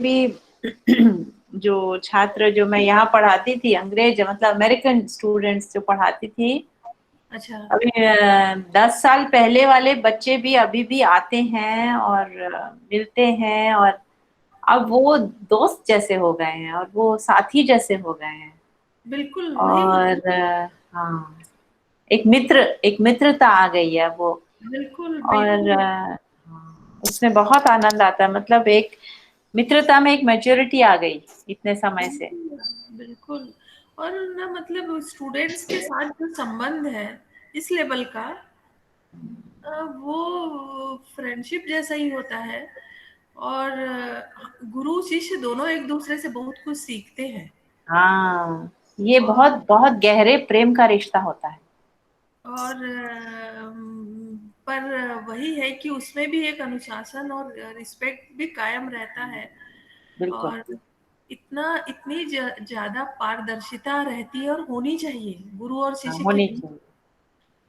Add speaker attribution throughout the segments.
Speaker 1: भी जो छात्र जो मैं यहाँ पढ़ाती थी, अंग्रेज मतलब अमेरिकन स्टूडेंट्स जो पढ़ाती थी,
Speaker 2: अच्छा।
Speaker 1: अभी 10 साल पहले वाले बच्चे भी अभी भी आते हैं और मिलते हैं, और अब वो दोस्त जैसे हो गए हैं और वो साथी जैसे हो गए हैं।
Speaker 2: बिल्कुल वही
Speaker 1: और हाँ, एक मित्रता आ गई है वो।
Speaker 2: बिल्कुल
Speaker 1: और
Speaker 2: बिल्कुल
Speaker 1: उसमें बहुत आनंद आता है, मतलब एक मित्रता में एक मैच्योरिटी आ गई इतने समय से।
Speaker 2: बिल्कुल बिल्कुल। और ना मतलब स्टूडेंट्स के साथ जो संबंध है इस लेवल का, वो फ्रेंडशिप जैसा ही होता है। और गुरु शिष्य दोनों एक दूसरे से बहुत कुछ सीखते हैं।
Speaker 1: हाँ, ये
Speaker 2: और
Speaker 1: बहुत बहुत गहरे प्रेम का रिश्ता होता है।
Speaker 2: और पर वही है कि उसमें भी एक अनुशासन और रिस्पेक्ट भी कायम रहता है।
Speaker 1: बिल्कुल।
Speaker 2: और इतनी ज्यादा पारदर्शिता रहती है और होनी चाहिए गुरु और
Speaker 1: हाँ,
Speaker 2: शिष्य के
Speaker 1: होनी
Speaker 2: बीच।
Speaker 1: चाहिए।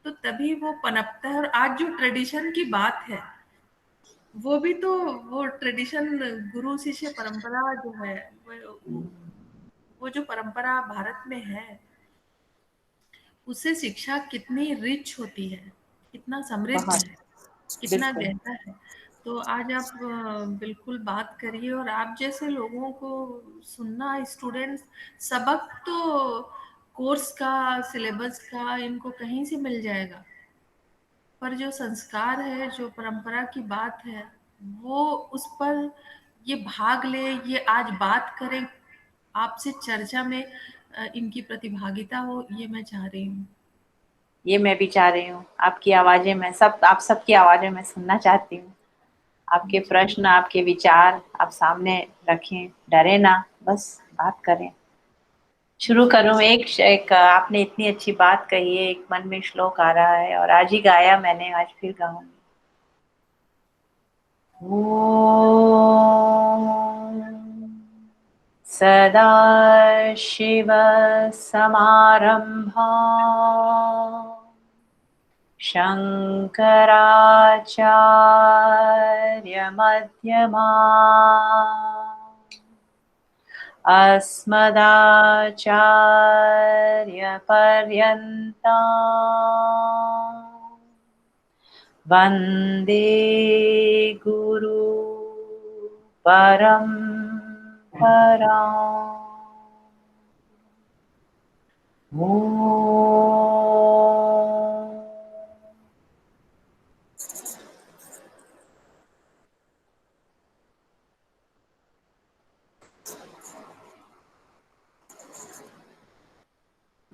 Speaker 2: तो तभी वो पनपता है। और आज जो ट्रेडिशन की बात है, वो भी तो, वो ट्रेडिशन, गुरु शिष्य परंपरा जो है, वो जो परंपरा भारत में है, उससे शिक्षा कितनी रिच होती है, कितना समृद्ध
Speaker 1: बहुत।
Speaker 2: है, कितना
Speaker 1: बिल्कुल।
Speaker 2: गहरा है। तो आज आप बिल्कुल बात करिए। और आप जैसे लोगों को सुनना, स्टूडेंट्स, सबक तो कोर्स का, सिलेबस का इनको कहीं से मिल जाएगा, पर जो संस्कार है, जो परंपरा की बात है, वो उस पर ये भाग ले, ये आज बात करें, आपसे चर्चा में इनकी प्रतिभागिता हो, ये मैं चाह रही हूँ।
Speaker 1: ये मैं भी चाह रही हूँ, आपकी आवाजें मैं सब आप सबकी आवाजें मैं सुनना चाहती हूँ। आपके प्रश्न, आपके विचार आप सामने रखें, डरे ना, बस बात करें। शुरू
Speaker 2: जी।
Speaker 1: करूं? एक आपने इतनी अच्छी बात कही है, एक मन में श्लोक आ रहा है और आज ही गाया मैंने, आज फिर गाऊंगी। ॐ सदाशिवसमारम्भा शङ्कराचार्यमध्यमा अस्मदाचार्यपर्यन्ता वन्दे गुरु परम्परा।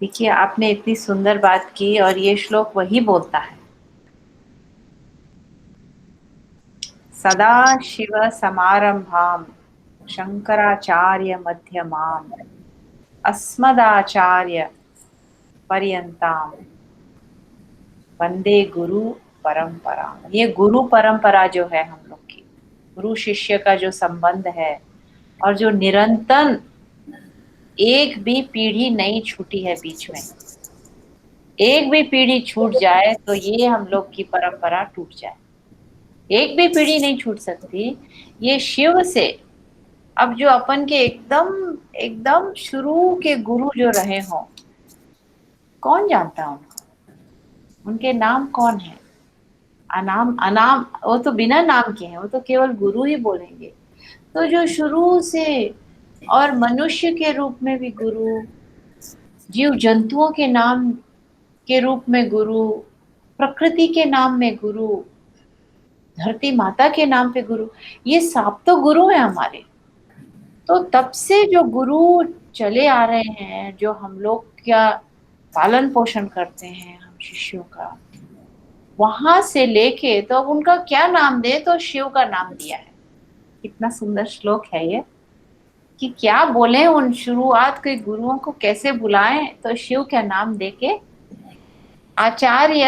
Speaker 1: देखिए, आपने इतनी सुंदर बात की और ये श्लोक वही बोलता है। सदा शिव समारंभाम शंकराचार्य मध्यमाम अस्मदाचार्य पर्यंताम वंदे गुरु परंपरा। ये गुरु परंपरा जो है हम लोग की, गुरु शिष्य का जो संबंध है, और जो निरंतर एक भी पीढ़ी नहीं छूटी है बीच में। एक भी पीढ़ी छूट जाए तो ये हम लोग की परंपरा टूट जाए। एक भी पीढ़ी नहीं छूट सकती। ये शिव से, अब जो अपन के एकदम एकदम शुरू के गुरु जो रहे हों, कौन जानता है उनको? उनके नाम कौन है? अनाम अनाम, वो तो बिना नाम के हैं, वो तो केवल गुरु ही बोलेंगे। तो जो शुरू से, और मनुष्य के रूप में भी गुरु, जीव जंतुओं के नाम के रूप में गुरु, प्रकृति के नाम में गुरु, धरती माता के नाम पे गुरु, ये सब तो गुरु है हमारे। तो तब से जो गुरु चले आ रहे हैं, जो हम लोग का पालन पोषण करते हैं हम शिष्यों का, वहां से लेके तो अब उनका क्या नाम दे, तो शिव का नाम दिया है। कितना सुंदर श्लोक है ये, कि क्या बोले उन शुरुआत के गुरुओं को कैसे बुलाएं, तो शिव का नाम देके आचार्य,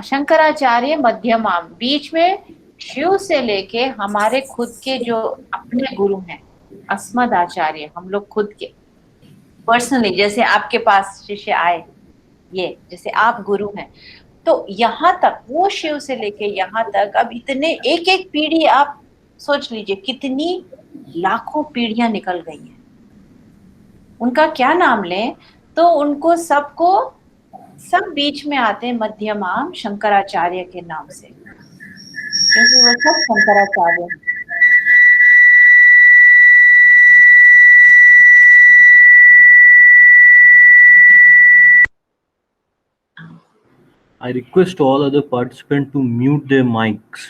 Speaker 1: शंकराचार्य मध्यमा, बीच में शिव से लेके हमारे खुद के जो अपने गुरु हैं, अस्मद आचार्य, हम लोग खुद के पर्सनली, जैसे आपके पास शिष्य आए, ये जैसे आप गुरु हैं, तो यहाँ तक वो शिव से लेके यहाँ तक, अब इतने एक एक पीढ़ी आप सोच लीजिए कितनी लाखों पीढ़ियां निकल गई हैं। उनका क्या नाम लें, तो उनको सबको सब बीच में आते हैं मध्यमाम शंकराचार्य के नाम से, क्योंकि वो सब शंकराचार्य हैं।
Speaker 3: I request all other participants to mute their mics.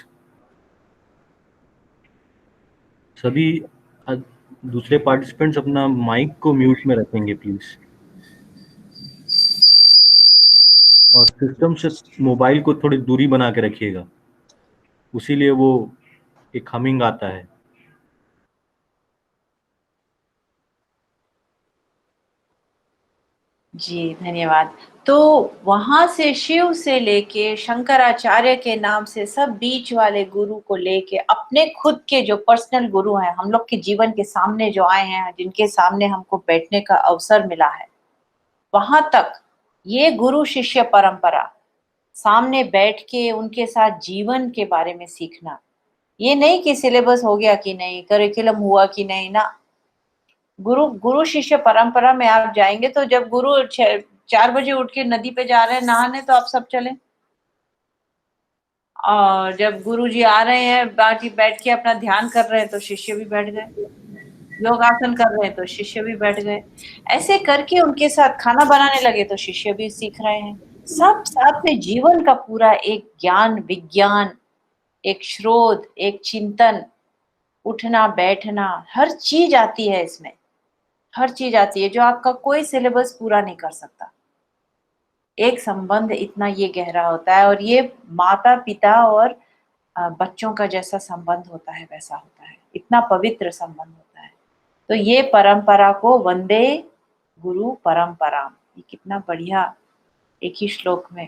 Speaker 3: सभी दूसरे पार्टिसिपेंट्स अपना माइक को म्यूट में रखेंगे प्लीज, और सिस्टम से मोबाइल को थोड़ी दूरी बना के रखिएगा, उसीलिए वो एक हमिंग आता है।
Speaker 1: जी धन्यवाद। तो वहां से शिव से लेके शंकराचार्य के नाम से सब बीच वाले गुरु को लेके अपने खुद के जो पर्सनल गुरु हैं, हम लोग के जीवन के सामने जो आए हैं, जिनके सामने हमको बैठने का अवसर मिला है, वहां तक ये गुरु शिष्य परंपरा, सामने बैठ के उनके साथ जीवन के बारे में सीखना, ये नहीं कि सिलेबस हो गया कि नहीं, करिकुलम हुआ कि नहीं ना। गुरु गुरु शिष्य परंपरा में आप जाएंगे तो जब गुरु 4 बजे उठ के नदी पे जा रहे हैं नहाने, तो आप सब चले। और जब गुरु जी आ रहे हैं बाकी बैठ के अपना ध्यान कर रहे हैं, तो शिष्य भी बैठ गए। योगासन कर रहे हैं तो शिष्य भी बैठ गए। ऐसे करके उनके साथ खाना बनाने लगे तो शिष्य भी सीख रहे हैं। सब साथ में जीवन का पूरा एक ज्ञान विज्ञान, एक शोध, एक चिंतन, उठना बैठना, हर चीज आती है इसमें, हर चीज आती है जो आपका कोई सिलेबस पूरा नहीं कर सकता। एक संबंध इतना ये गहरा होता है, और ये माता पिता और बच्चों का जैसा संबंध होता है वैसा होता है, इतना पवित्र संबंध होता है। तो ये परंपरा को वंदे गुरु परंपरा, ये कितना बढ़िया एक ही श्लोक में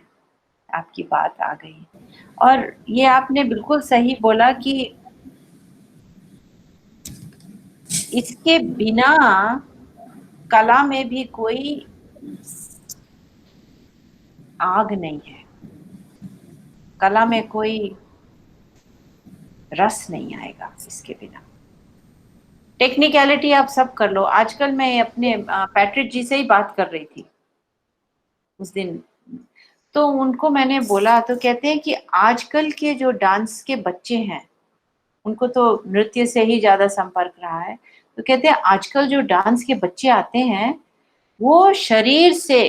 Speaker 1: आपकी बात आ गई। और ये आपने बिल्कुल सही बोला कि इसके बिना कला में भी कोई आग नहीं है, कला में कोई रस नहीं आएगा इसके बिना। टेक्निकलिटी आप सब कर लो। आजकल मैं अपने पैट्रिक जी से ही बात कर रही थी उस दिन, तो उनको मैंने बोला, तो कहते हैं कि आजकल के जो डांस के बच्चे हैं, उनको तो नृत्य से ही ज्यादा संपर्क रहा है, तो कहते हैं आजकल जो डांस के बच्चे आते हैं वो शरीर से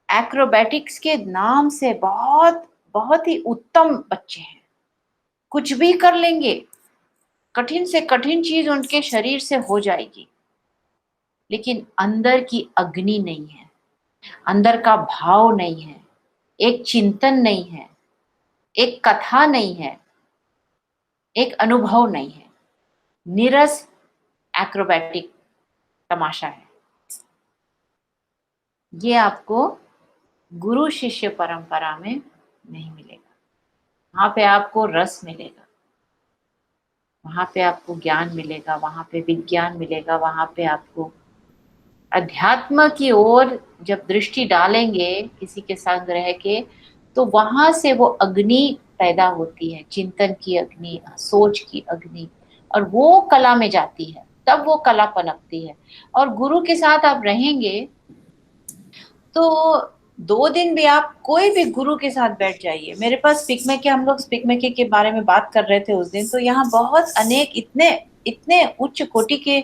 Speaker 1: एक्रोबैटिक्स के नाम से बहुत बहुत ही उत्तम बच्चे हैं, कुछ भी कर लेंगे, कठिन से कठिन चीज उनके शरीर से हो जाएगी, लेकिन अंदर की अग्नि नहीं है, अंदर का भाव नहीं है, एक चिंतन नहीं है, एक कथा नहीं है, एक अनुभव नहीं है, नीरस एक्रोबैटिक तमाशा है। ये आपको गुरु शिष्य परंपरा में नहीं मिलेगा। वहां पे आपको रस मिलेगा, वहां पे आपको ज्ञान मिलेगा, वहां पे विज्ञान मिलेगा, वहां पे आपको अध्यात्म की ओर जब दृष्टि डालेंगे किसी के संग रह के, तो वहां से वो अग्नि पैदा होती है, चिंतन की अग्नि, सोच की अग्नि, और वो कला में जाती है, तब वो कला पनपती है। और गुरु के साथ आप रहेंगे तो 2 दिन भी आप कोई भी गुरु के साथ बैठ जाइए। मेरे पास स्पिक हम लोग स्पिक के बारे में बात कर रहे थे उस दिन, तो यहाँ बहुत अनेक इतने इतने उच्च कोटि के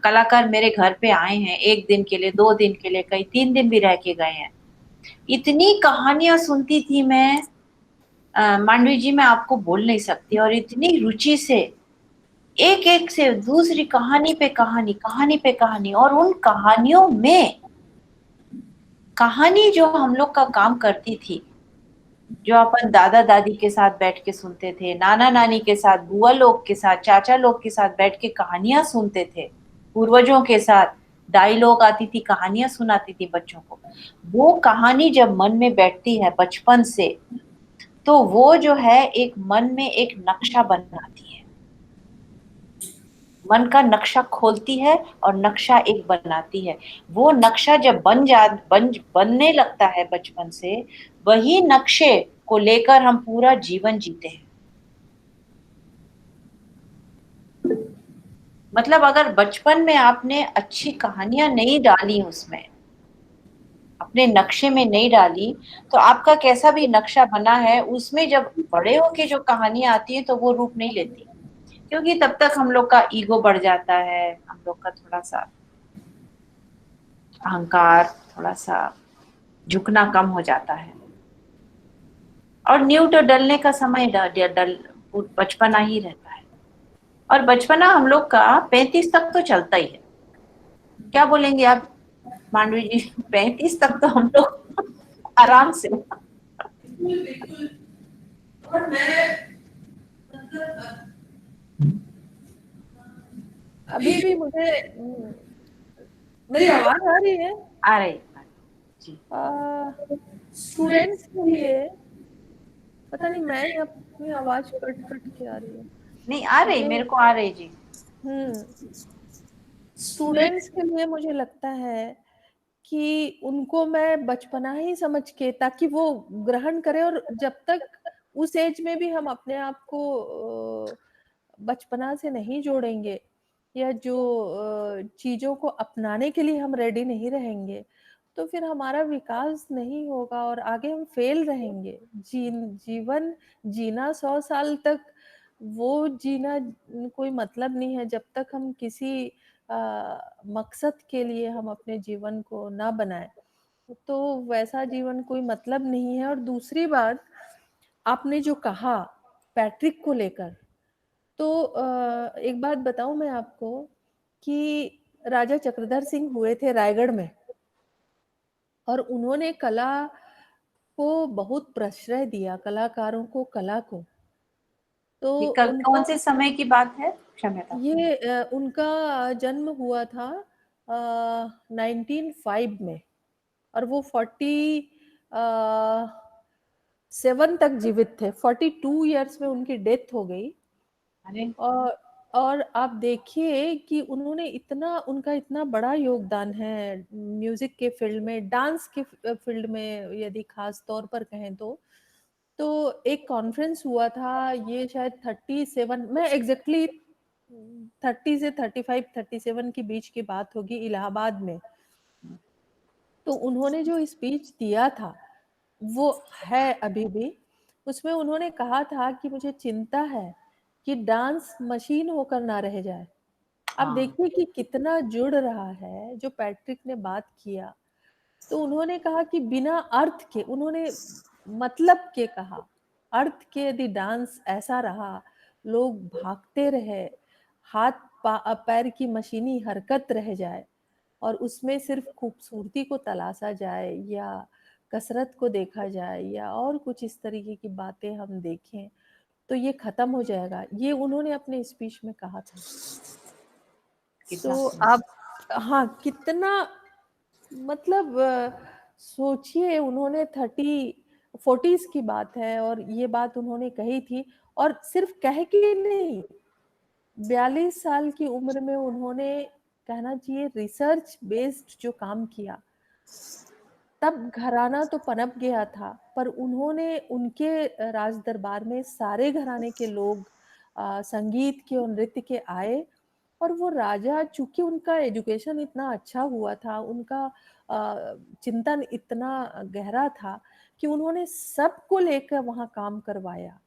Speaker 1: कलाकार मेरे घर पे आए हैं, 1 दिन के लिए, 2 दिन के लिए, कई 3 दिन भी रह के गए हैं। इतनी कहानियां सुनती थी मैं, मांडवी जी, मैं आपको बोल नहीं सकती, और इतनी रुचि से एक एक से दूसरी कहानी पे कहानी, कहानी पे कहानी, और उन कहानियों में कहानी जो हम लोग का काम करती थी, जो अपन दादा दादी के साथ बैठ के सुनते थे, नाना नानी के साथ, बुआ लोग के साथ, चाचा लोग के साथ बैठ के कहानियां सुनते थे, पूर्वजों के साथ दाई लोग आती थी, कहानियां सुनाती थी बच्चों को, वो कहानी जब मन में बैठती है बचपन से, तो वो जो है एक मन में एक नक्शा बनाती है, मन का नक्शा खोलती है और नक्शा एक बनाती है। वो नक्शा जब बनने लगता है बचपन से, वही नक्शे को लेकर हम पूरा जीवन जीते हैं। मतलब अगर बचपन में आपने अच्छी कहानियां नहीं डाली उसमें, अपने नक्शे में नहीं डाली, तो आपका कैसा भी नक्शा बना है उसमें जब बड़े होके जो कहानियां आती है तो वो रूप नहीं लेती, क्योंकि तब तक हम लोग का ईगो बढ़ जाता है, हम लोग का थोड़ा सा अहंकार, थोड़ा सा झुकना कम हो जाता है, और न्यू तो डलने का समय डल बचपना ही रहता है। और बचपना हम लोग का 35 तक तो चलता ही है। क्या बोलेंगे आप मांडवी जी? 35 तक तो हम लोग आराम से।
Speaker 2: बिल्कुल। और मैं मतलब अभी भी मुझे मेरी आवाज आ रही है?
Speaker 1: आ रही जी।
Speaker 2: स्टूडेंट्स के लिए पता नहीं, मैं अपनी आवाज कट कट के आ रही है
Speaker 1: नहीं आ रही,
Speaker 2: मुझे।
Speaker 1: मेरे को आ रही जी।
Speaker 2: स्टूडेंट्स के लिए मुझे लगता है कि उनको मैं बचपना ही समझ के, ताकि वो ग्रहण करें, और जब तक उस एज में भी हम अपने आप को बचपना से नहीं जोड़ेंगे, या जो चीजों को अपनाने के लिए हम रेडी नहीं रहेंगे, तो फिर हमारा विकास नहीं होगा और आगे हम फेल रहेंगे। जीवन जीना 100 साल तक, वो जीना कोई मतलब नहीं है जब तक हम किसी मकसद के लिए हम अपने जीवन को ना बनाएं। तो वैसा जीवन कोई मतलब नहीं है। और दूसरी बात, आपने जो कहा पैट्रिक को लेकर, तो एक बात बताऊं मैं आपको कि राजा चक्रधर सिंह हुए थे रायगढ़ में, और उन्होंने कला को बहुत प्रश्रय दिया, कलाकारों को, कला को। तो
Speaker 1: ये
Speaker 2: उनका
Speaker 1: कौन से समय की बात है, क्षम्यता?
Speaker 2: ये उनका जन्म हुआ था 1905 में, और वो 47 तक जीवित थे। 42 इयर्स में उनकी डेथ हो गई।
Speaker 1: अरे
Speaker 2: और आप देखिए कि उन्होंने इतना, उनका इतना बड़ा योगदान है म्यूजिक के फील्ड में, डांस के फील्ड में, यदि खास तौर पर कहें तो एक कॉन्फ्रेंस हुआ था, ये शायद 37, मैं एग्जैक्टली 30 से 35 37 के बीच की बात होगी, इलाहाबाद में। तो उन्होंने जो स्पीच दिया था वो है अभी भी। उसमें उन्होंने कहा था कि मुझे चिंता है कि डांस मशीन होकर ना रह जाए। अब
Speaker 1: हाँ
Speaker 2: देखिए कि कितना जुड़ रहा है जो पैट्रिक ने बात किया। तो उन्होंने कहा कि बिना अर्थ के, उन्होंने मतलब के कहा, अर्थ के यदि डांस ऐसा रहा, लोग भागते रहे, हाथ पैर की मशीनी हरकत रह जाए, और उसमें सिर्फ खूबसूरती को तलाशा जाए, या कसरत को देखा जाए, या और कुछ इस तरीके की बातें हम देखें, तो ये खत्म हो जाएगा। ये उन्होंने अपने स्पीच में कहा था।
Speaker 1: कितना
Speaker 2: तो
Speaker 1: सुंदर।
Speaker 2: आप, हाँ, कितना मतलब सोचिए, उन्होंने 40s की बात है और ये बात उन्होंने कही थी, और सिर्फ कह के नहीं, 42 साल की उम्र में उन्होंने, कहना चाहिए, रिसर्च बेस्ड जो काम किया। तब घराना तो पनप गया था, पर उन्होंने, उनके राज दरबार में सारे घराने के लोग संगीत के और नृत्य के आए, और वो राजा, चूंकि उनका एजुकेशन इतना अच्छा हुआ था, उनका चिंतन इतना गहरा था कि उन्होंने सबको लेकर वहां काम करवाया,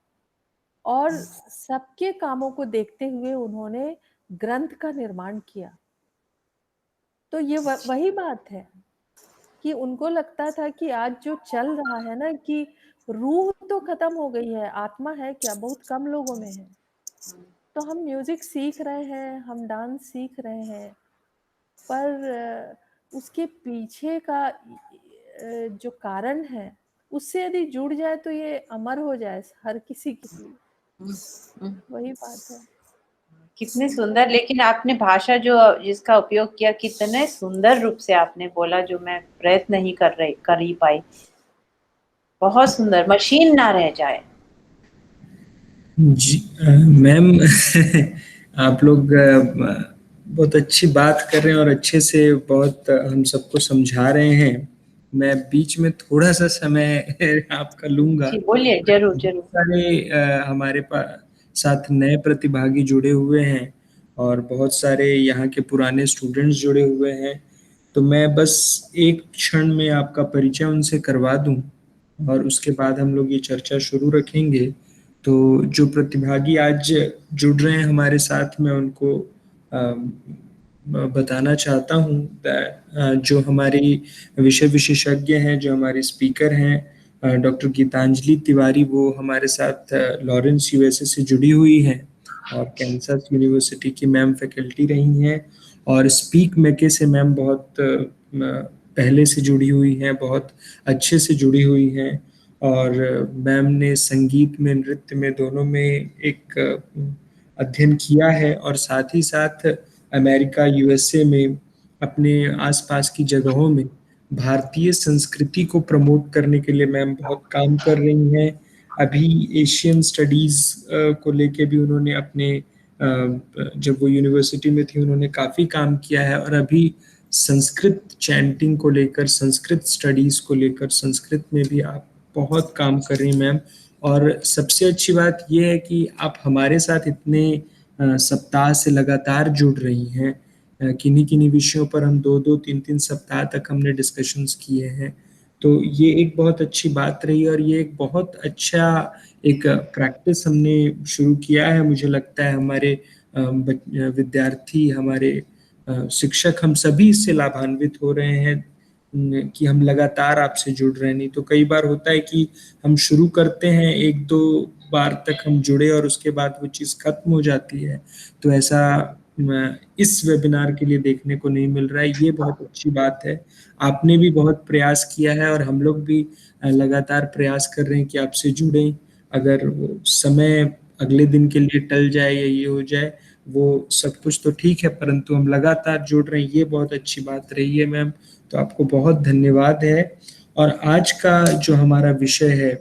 Speaker 2: और सबके कामों को देखते हुए उन्होंने ग्रंथ का निर्माण किया। तो ये वही बात है कि उनको लगता था कि आज जो चल रहा है ना, कि रूह तो खत्म हो गई है, आत्मा है क्या, बहुत कम लोगों में है। तो हम म्यूजिक सीख रहे हैं, हम डांस सीख रहे हैं, पर उसके पीछे का जो कारण है, उससे यदि जुड़ जाए तो ये अमर हो जाए हर किसी के लिए। वही बात है।
Speaker 1: कितने सुंदर, लेकिन आपने भाषा जो जिसका उपयोग किया, कितने सुंदर रूप से आपने बोला, जो मैं प्रयत्न नहीं कर ही पाई। बहुत सुंदर, मशीन ना रह जाए।
Speaker 4: जी मैम आप लोग बहुत अच्छी बात कर रहे हैं और अच्छे से बहुत हम सबको समझा रहे हैं। मैं बीच में थोड़ा सा समय आपका लूंगा।
Speaker 1: जी बोलिए, जरूर जरूर।
Speaker 4: सारे हमारे पास साथ नए प्रतिभागी जुड़े हुए हैं और बहुत सारे यहाँ के पुराने स्टूडेंट्स जुड़े हुए हैं। तो मैं बस एक क्षण में आपका परिचय उनसे करवा दूं और उसके बाद हम लोग ये चर्चा शुरू रखेंगे। तो जो प्रतिभागी आज जुड़ रहे हैं हमारे साथ, मैं उनको बताना चाहता हूँ जो हमारी विषय विशेषज्ञ हैं, जो हमारे स्पीकर हैं, डॉक्टर गीतांजलि तिवारी, वो हमारे साथ लॉरेंस यूएसए से जुड़ी हुई हैं और कैंसस यूनिवर्सिटी की मैम फैकल्टी रही हैं, और स्पीक मेके से मैम बहुत पहले से जुड़ी हुई हैं, बहुत अच्छे से जुड़ी हुई हैं। और मैम ने संगीत में, नृत्य में, दोनों में एक अध्ययन किया है, और साथ ही साथ अमेरिका, यूएसए में, अपने आसपास की जगहों में भारतीय संस्कृति को प्रमोट करने के लिए मैम बहुत काम कर रही हैं। अभी एशियन स्टडीज को लेके भी उन्होंने अपने जब वो यूनिवर्सिटी में थी उन्होंने काफ़ी काम किया है, और अभी संस्कृत चैंटिंग को लेकर, संस्कृत स्टडीज़ को लेकर, संस्कृत में भी आप बहुत काम कर रही हैं मैम। और सबसे अच्छी बात यह है कि आप हमारे साथ इतने सप्ताह से लगातार जुड़ रही हैं। किन्हीं किन्हीं विषयों पर हम 2-2, 3-3 सप्ताह तक हमने डिस्कशंस किए हैं। तो ये एक बहुत अच्छी बात रही, और ये एक बहुत अच्छा एक प्रैक्टिस हमने शुरू किया है। मुझे लगता है हमारे विद्यार्थी, हमारे शिक्षक, हम सभी इससे लाभान्वित हो रहे हैं कि हम लगातार आपसे जुड़ रहे हैं। नहीं तो कई बार होता है कि हम शुरू करते हैं, 1-2 बार तक हम जुड़े और उसके बाद वो चीज़ खत्म हो जाती है। तो ऐसा इस वेबिनार के लिए देखने को नहीं मिल रहा है। ये बहुत अच्छी बात है। आपने भी बहुत प्रयास किया है और हम लोग भी लगातार प्रयास कर रहे हैं कि आपसे जुड़ें। अगर वो समय अगले दिन के लिए टल जाए या ये हो जाए, वो सब कुछ तो ठीक है, परंतु हम लगातार जुड़ रहे हैं, ये बहुत अच्छी बात रही है मैम। तो आपको बहुत धन्यवाद है। और आज का जो हमारा विषय है,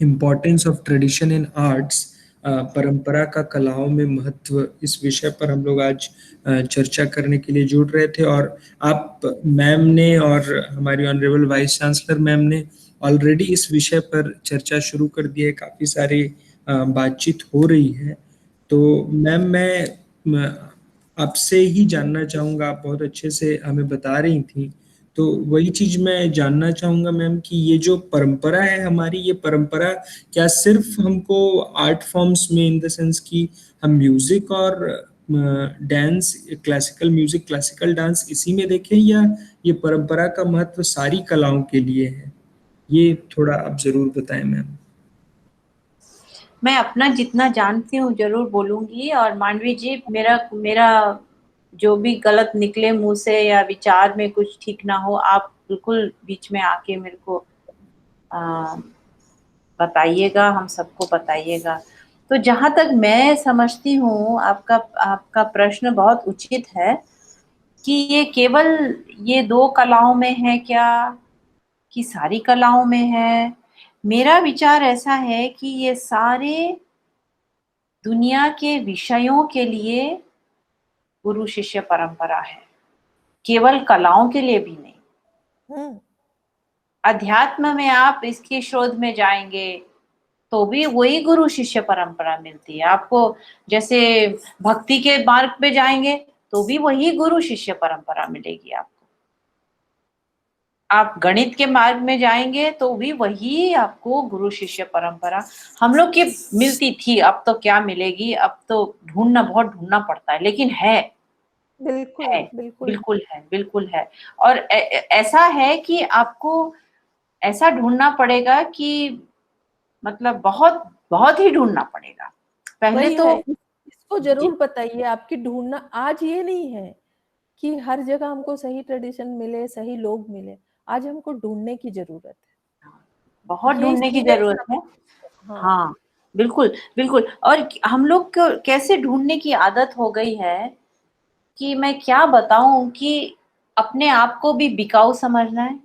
Speaker 4: importance of tradition in arts, परंपरा का कलाओं में महत्व, इस विषय पर हम लोग आज चर्चा करने के लिए जुड़ रहे थे। और आप मैम ने और हमारी ऑनरेबल वाइस चांसलर मैम ने ऑलरेडी इस विषय पर चर्चा शुरू कर दी है, काफ़ी सारी बातचीत हो रही है। तो मैम मैं आपसे ही जानना चाहूँगा, आप बहुत अच्छे से हमें बता रही थी, तो वही चीज मैं जानना चाहूंगा मैम कि ये जो परंपरा है हमारी, ये परंपरा क्या सिर्फ हमको आर्ट फॉर्म्स में, इन द सेंस कि हम म्यूजिक और dance, classical music, classical dance इसी में देखें, या ये परंपरा का महत्व सारी कलाओं के लिए है? ये थोड़ा आप जरूर बताएं मैम।
Speaker 1: मैं अपना जितना जानती हूँ जरूर बोलूंगी, और मांडवी जी, मेरा मेरा जो भी गलत निकले मुंह से या विचार में कुछ ठीक ना हो, आप बिल्कुल बीच में आके मेरे को बताइएगा, हम सबको बताइएगा। तो जहां तक मैं समझती हूँ, आपका प्रश्न बहुत उचित है कि ये केवल ये 2 कलाओं में है क्या, कि सारी कलाओं में है? मेरा विचार ऐसा है कि ये सारे दुनिया के विषयों के लिए गुरु शिष्य परंपरा है, केवल कलाओं के लिए भी नहीं। अध्यात्म में आप इसके शोध में जाएंगे तो भी वही गुरु शिष्य परंपरा मिलती है आपको। जैसे भक्ति के मार्ग पे जाएंगे तो भी वही गुरु शिष्य परंपरा मिलेगी आपको। आप गणित के मार्ग में जाएंगे तो भी वही आपको गुरु शिष्य परंपरा हम लोग की मिलती थी। अब तो क्या मिलेगी, अब तो बहुत ढूंढना पड़ता है, लेकिन है,
Speaker 5: बिल्कुल
Speaker 1: है,
Speaker 5: बिल्कुल
Speaker 1: बिल्कुल है, बिल्कुल है। और ऐसा है कि आपको ऐसा ढूंढना पड़ेगा कि मतलब बहुत बहुत ही ढूंढना पड़ेगा पहले
Speaker 5: वही
Speaker 1: तो।
Speaker 5: है। इसको जरूर बताइए, आपकी ढूंढना आज ये नहीं है कि हर जगह हमको सही ट्रेडिशन मिले, सही लोग मिले। आज हमको ढूंढने की जरूरत है,
Speaker 1: बहुत
Speaker 5: ये
Speaker 1: ढूंढने की
Speaker 5: ये
Speaker 1: जरूरत है।
Speaker 5: हाँ
Speaker 1: हाँ, बिल्कुल, बिल्कुल। और हम लोग को कैसे ढूंढने की आदत हो गई है कि मैं क्या बताऊं, कि अपने आप को भी बिकाऊ समझना है।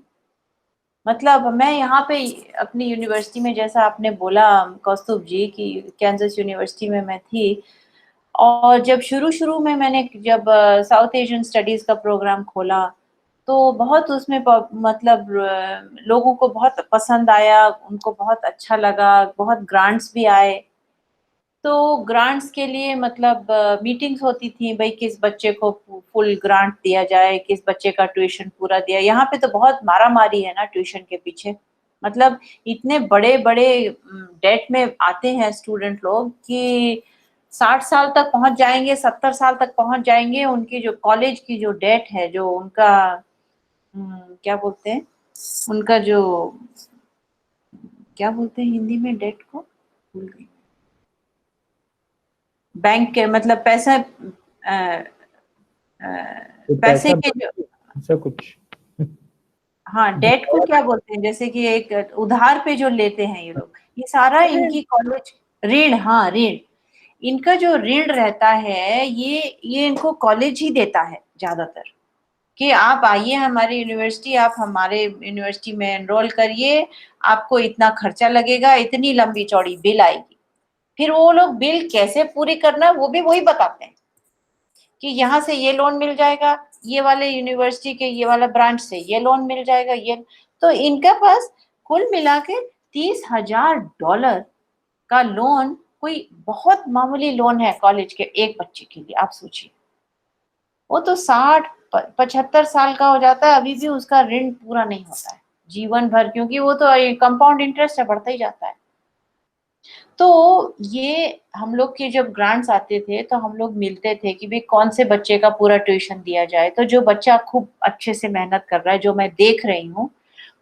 Speaker 1: मतलब मैं यहाँ पे अपनी यूनिवर्सिटी में, जैसा आपने बोला कौस्तुभ जी, कि कैंसस यूनिवर्सिटी में मैं थी, और जब शुरू में मैंने जब साउथ एशियन स्टडीज का प्रोग्राम खोला तो बहुत उसमें मतलब लोगों को बहुत पसंद आया, उनको बहुत अच्छा लगा, बहुत ग्रांट्स भी आए। तो ग्रांट्स के लिए मतलब मीटिंग्स होती थी, भाई किस बच्चे को फुल ग्रांट दिया जाए, किस बच्चे का ट्यूशन पूरा दिया। यहाँ पे तो बहुत मारामारी है ना ट्यूशन के पीछे, मतलब इतने बड़े बड़े डेट में आते हैं स्टूडेंट लोग कि 60 साल तक पहुंच जाएंगे, 70 साल तक पहुंच जाएंगे। उनकी जो कॉलेज की जो डेट है, जो उनका क्या बोलते हैं, उनका जो क्या बोलते हैं हिंदी में डेट को, भूल गई, बैंक के मतलब पैसा
Speaker 4: तो
Speaker 1: पैसे
Speaker 4: पैसा
Speaker 1: के जो,
Speaker 4: ऐसा कुछ।
Speaker 1: हाँ डेट को क्या बोलते हैं, जैसे कि एक उधार पे जो लेते हैं ये लोग, ये सारा इनकी कॉलेज ऋण, हाँ ऋण, इनका जो ऋण रहता है ये इनको कॉलेज ही देता है ज्यादातर, कि आप आइए हमारी यूनिवर्सिटी, आप हमारे यूनिवर्सिटी में एनरोल करिए, आपको इतना खर्चा लगेगा, इतनी लंबी चौड़ी बिल आएगी। फिर वो लोग बिल कैसे पूरी करना वो भी वही बताते हैं कि यहाँ से ये लोन मिल जाएगा, ये वाले यूनिवर्सिटी के ये वाला ब्रांच से ये लोन मिल जाएगा, ये तो इनके पास कुल मिला के $30,000 का लोन, कोई बहुत मामूली लोन है कॉलेज के एक बच्चे के लिए। आप सोचिए, वो तो 60-75 साल का हो जाता है, अभी भी उसका ऋण पूरा नहीं होता है जीवन भर, क्योंकि वो तो कंपाउंड इंटरेस्ट है, बढ़ता ही जाता है। तो ये हम लोग के जब ग्रांट्स आते थे तो हम लोग मिलते थे कि भाई कौन से बच्चे का पूरा ट्यूशन दिया जाए, तो जो बच्चा खूब अच्छे से मेहनत कर रहा है, जो मैं देख रही हूँ,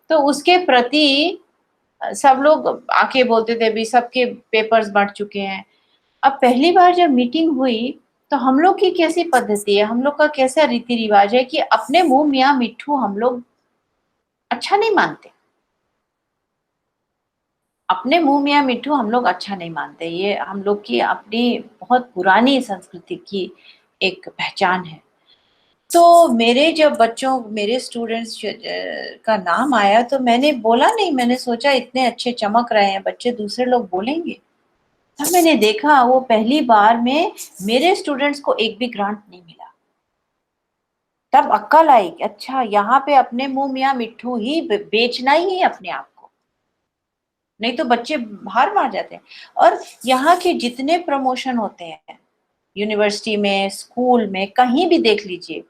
Speaker 1: तो उसके प्रति सब लोग आके बोलते थे भी सबके पेपर्स बढ़ चुके हैं। अब पहली बार जब मीटिंग हुई तो हम लोग की कैसी पद्धति है, हम लोग का कैसा रीति रिवाज है कि अपने मुंह मियाँ मिट्ठू हम लोग अच्छा नहीं मानते, अपने मुंह मियाँ मिट्ठू हम लोग अच्छा नहीं मानते। ये हम लोग की अपनी बहुत पुरानी संस्कृति की एक पहचान है। तो मेरे जब बच्चों, मेरे स्टूडेंट्स का नाम आया तो मैंने बोला नहीं, मैंने सोचा इतने अच्छे चमक रहे हैं बच्चे, दूसरे लोग बोलेंगे। तब मैंने देखा वो पहली बार में मेरे स्टूडेंट्स को एक भी ग्रांट नहीं मिला। तब अक्ल आई कि अच्छा यहाँ पे अपने मुंह मियाँ मिट्ठू ही बेचना ही है अपने आप को, नहीं तो बच्चे हार मान जाते हैं। और यहाँ के जितने प्रमोशन होते हैं यूनिवर्सिटी में, स्कूल में, कहीं भी देख लीजिए,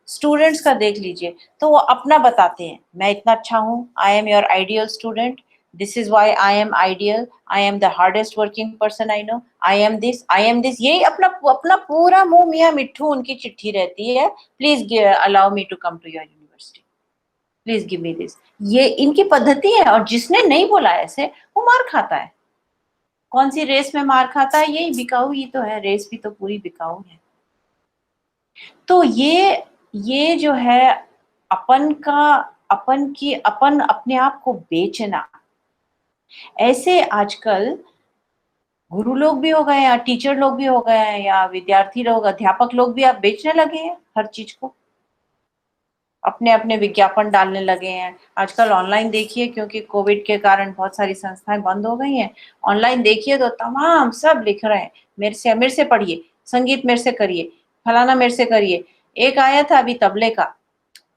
Speaker 1: स्टूडेंट्स का देख लीजिए, तो वो अपना बताते हैं, मैं इतना अच्छा हूँ, I am your ideal student, this is why I am ideal, I am the hardest working person I know, I am this, I am this, यही अपना अपना पूरा मुंह मियाँ मिट्ठू उनकी चिट्ठी रहती है। Please allow me to come to your university, please give me this, ये इनकी पद्धति है। और जिसने नहीं बोला ऐसे वो मार खाता है। कौन सी रेस में मार खाता है, यही बिकाऊ ही तो है, रेस भी तो पूरी बिकाऊ है। तो ये जो है अपन का, अपन की, अपन अपने आप को बेचना, ऐसे आजकल गुरु लोग भी हो गए हैं, टीचर लोग भी हो गए हैं, या विद्यार्थी लोग, अध्यापक लोग भी आप बेचने लगे हैं हर चीज को, अपने अपने विज्ञापन डालने लगे हैं। आजकल ऑनलाइन देखिए, क्योंकि कोविड के कारण बहुत सारी संस्थाएं बंद हो गई हैं, ऑनलाइन देखिए तो तमाम सब लिख रहे हैं, मेरे से पढ़िए, संगीत मेरे से करिए, फलाना मेरे से करिए। एक आया था अभी तबले का,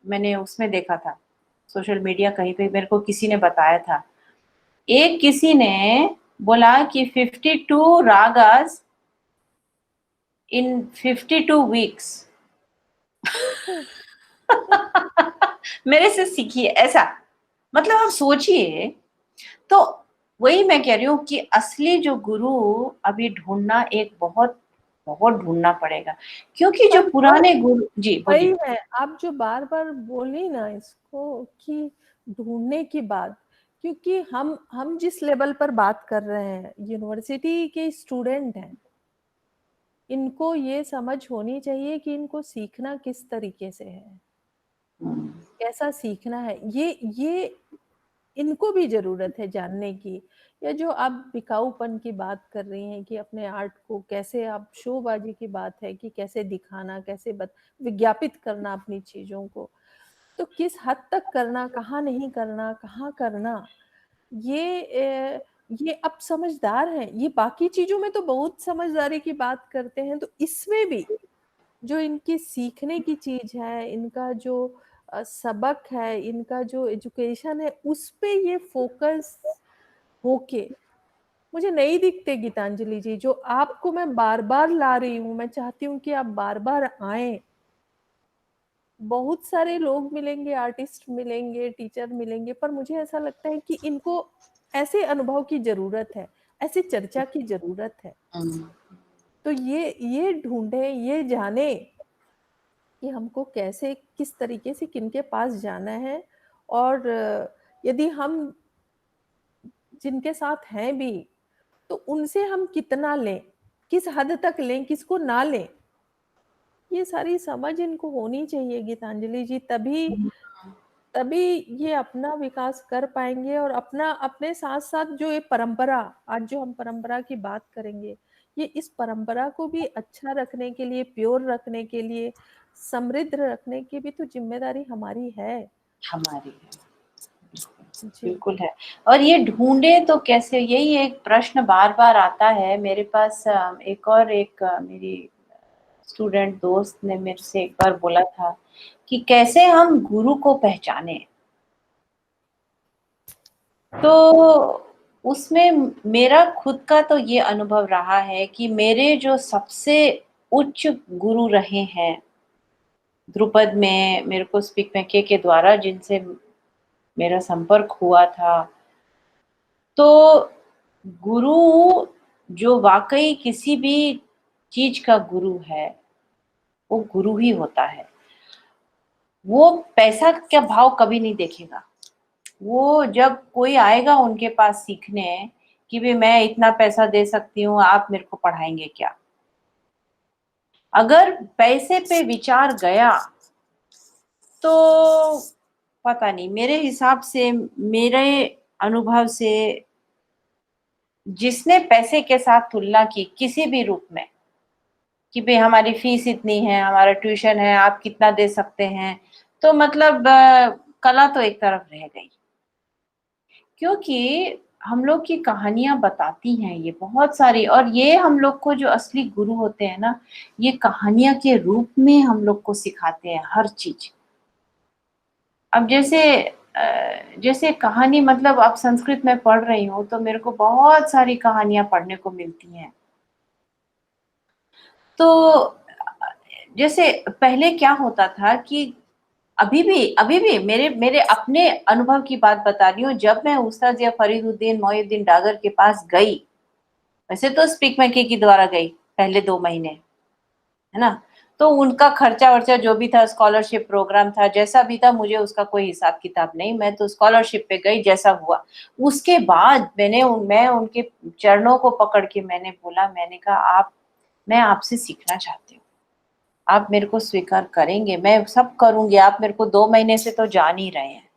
Speaker 1: मैंने उसमें देखा था सोशल मीडिया कहीं पे, मेरे को किसी ने बताया था, एक किसी ने बोला कि 52 रागास इन 52 वीक्स मेरे से सीखिए ऐसा। मतलब आप सोचिए, तो वही मैं कह रही हूँ कि असली जो गुरु अभी ढूंढना एक बहुत बहुत ढूंढना पड़ेगा, क्योंकि जो पुराने गुरु, जी
Speaker 5: वही
Speaker 1: बोलिए।
Speaker 5: है, आप जो बार बार बोली ना इसको कि ढूंढने की बात, क्योंकि हम जिस लेवल पर बात कर रहे हैं, यूनिवर्सिटी के स्टूडेंट हैं, इनको ये समझ होनी चाहिए कि इनको सीखना किस तरीके से है, कैसा सीखना है, ये इनको भी जरूरत है जानने की। या जो आप बिकाऊपन की बात कर रही हैं कि अपने आर्ट को कैसे, आप शोबाजी की बात है कि कैसे दिखाना, कैसे विज्ञापित करना अपनी चीजों को, तो किस हद तक करना, कहाँ नहीं करना, कहाँ करना, ये अब समझदार हैं। ये बाकी चीजों में तो बहुत समझदारी की बात करते हैं, तो इसमें भी जो इनकी सीखने की चीज है, इनका जो सबक है, इनका जो एजुकेशन है, उस पे ये फोकस होके मुझे नहीं दिखते गीतांजलि जी, जो आपको मैं बार बार ला रही हूँ। मैं चाहती हूँ कि आप बार बार आए। बहुत सारे लोग मिलेंगे, आर्टिस्ट मिलेंगे, टीचर मिलेंगे, पर मुझे ऐसा लगता है कि इनको ऐसे अनुभव की जरूरत है, ऐसी चर्चा की जरूरत है। तो ये ढूंढे, ये जाने कि हमको कैसे, किस तरीके से, किनके पास जाना है, और यदि हम जिनके साथ हैं भी तो उनसे हम कितना लें, किस हद तक लें, किसको ना लें, ये सारी समझ इनको होनी चाहिए गीतांजलि जी। तभी तभी ये अपना विकास कर पाएंगे, और अपना, अपने साथ साथ जो ये परंपरा, आज जो हम परंपरा की बात करेंगे, ये इस परंपरा को भी अच्छा रखने के लिए, प्योर रखने के लिए, समृद्ध रखने की भी तो जिम्मेदारी हमारी है।
Speaker 1: हमारी है,
Speaker 5: जी
Speaker 1: बिल्कुल है। और ये ढूंढे तो कैसे, यही एक प्रश्न बार बार आता है मेरे पास। एक मेरी स्टूडेंट दोस्त ने मेरे से एक बार बोला था कि कैसे हम गुरु को पहचाने। तो उसमें मेरा खुद का तो ये अनुभव रहा है कि मेरे जो सबसे उच्च गुरु रहे हैं ध्रुपद में, मेरे को स्पीक मैके के द्वारा जिनसे मेरा संपर्क हुआ था, तो गुरु जो वाकई किसी भी चीज का गुरु है, वो गुरु ही होता है। वो पैसा का भाव कभी नहीं देखेगा। वो जब कोई आएगा उनके पास सीखने कि भी मैं इतना पैसा दे सकती हूँ, आप मेरे को पढ़ाएंगे क्या, अगर पैसे पे विचार गया तो पता नहीं, मेरे हिसाब से, मेरे अनुभव से, जिसने पैसे के साथ तुलना की किसी भी रूप में कि भाई हमारी फीस इतनी है, हमारा ट्यूशन है, आप कितना दे सकते हैं, तो मतलब कला तो एक तरफ रह गई। क्योंकि हम लोग की कहानियां बताती हैं ये बहुत सारी, और ये हम लोग को जो असली गुरु होते हैं ना, ये कहानियां के रूप में हम लोग को सिखाते हैं हर चीज। अब जैसे कहानी, मतलब अब संस्कृत में पढ़ रही हूँ तो मेरे को बहुत सारी कहानियां पढ़ने को मिलती हैं। तो जैसे पहले क्या होता था कि अभी भी मेरे मेरे अपने अनुभव की बात बता रही हूँ। जब मैं उस्ताद या फरीदुद्दीन मोइनुद्दीन डागर के पास गई, वैसे तो स्पीक मैके के द्वारा गई पहले 2 महीने, है ना, तो उनका खर्चा वर्चा जो भी था, स्कॉलरशिप प्रोग्राम था, जैसा भी था, मुझे उसका कोई हिसाब किताब नहीं, मैं तो स्कॉलरशिप पे गई जैसा हुआ। उसके बाद मैं उनके चरणों को पकड़ के मैंने बोला, मैंने कहा आप, मैं आपसे सीखना चाहती हूँ, आप मेरे को स्वीकार करेंगे, मैं सब करूंगी, आप मेरे को 2 महीने से तो जान ही रहे हैं।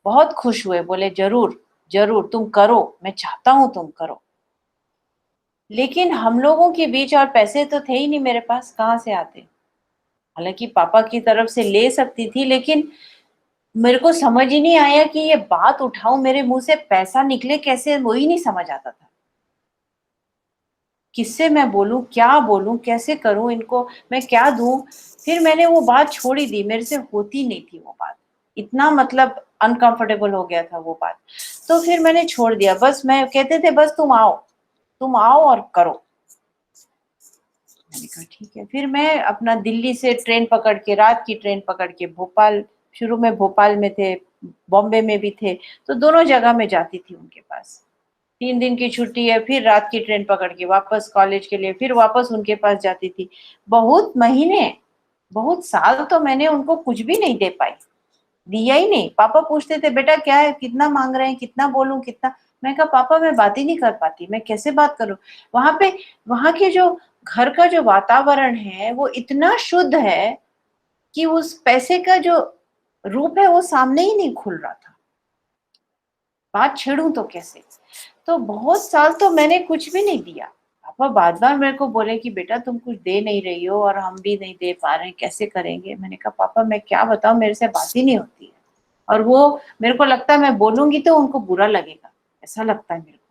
Speaker 1: बहुत खुश हुए, बोले जरूर जरूर तुम करो, मैं चाहता हूं तुम करो। लेकिन हम लोगों के बीच, और पैसे तो थे ही नहीं मेरे पास, कहाँ से आते। हालांकि पापा की तरफ से ले सकती थी, लेकिन मेरे को समझ ही नहीं आया कि ये बात उठाऊं, मेरे मुंह से पैसा निकले कैसे, वो ही नहीं समझ आता था। किससे मैं बोलूं, क्या बोलूं, कैसे करूं इनको, मैं क्या दूं। फिर मैंने वो बात छोड़ ही दी, मेरे से होती नहीं थी वो बात, इतना मतलब अनकंफर्टेबल हो गया था वो बात। तो फिर मैंने छोड़ दिया, बस मैं कहते थे बस तुम आओ और करो। मैंने कहा ठीक है। फिर मैं अपना दिल्ली से ट्रेन पकड़ के, रात की ट्रेन पकड़ के भोपाल, शुरू में भोपाल में थे, बॉम्बे में भी थे, तो दोनों जगह में जाती थी उनके पास। 3 दिन की छुट्टी है, फिर रात की ट्रेन पकड़ के वापस कॉलेज के लिए, फिर वापस उनके पास जाती थी। बहुत महीने, बहुत साल तो मैंने उनको कुछ भी नहीं दे पाई, दिया ही नहीं। पापा पूछते थे बेटा क्या है, कितना मांग रहे हैं, कितना बोलूं, कितना। मैं कहा पापा मैं बात ही नहीं कर पाती, मैं कैसे बात करूं। वहां पे, वहां के जो घर का जो वातावरण है वो इतना शुद्ध है कि उस पैसे का जो रूप है वो सामने ही नहीं खुल रहा था। बात छेड़ूं तो कैसे। तो बहुत साल तो मैंने कुछ भी नहीं दिया। पापा बार बार मेरे को बोले कि बेटा तुम कुछ दे नहीं रही हो और हम भी नहीं दे पा रहे हैं, कैसे करेंगे। मैंने कहा पापा मैं क्या बताऊं, मेरे से बात ही नहीं होती है। और वो, मेरे को लगता है मैं बोलूंगी तो उनको बुरा लगेगा, ऐसा लगता है मेरे को,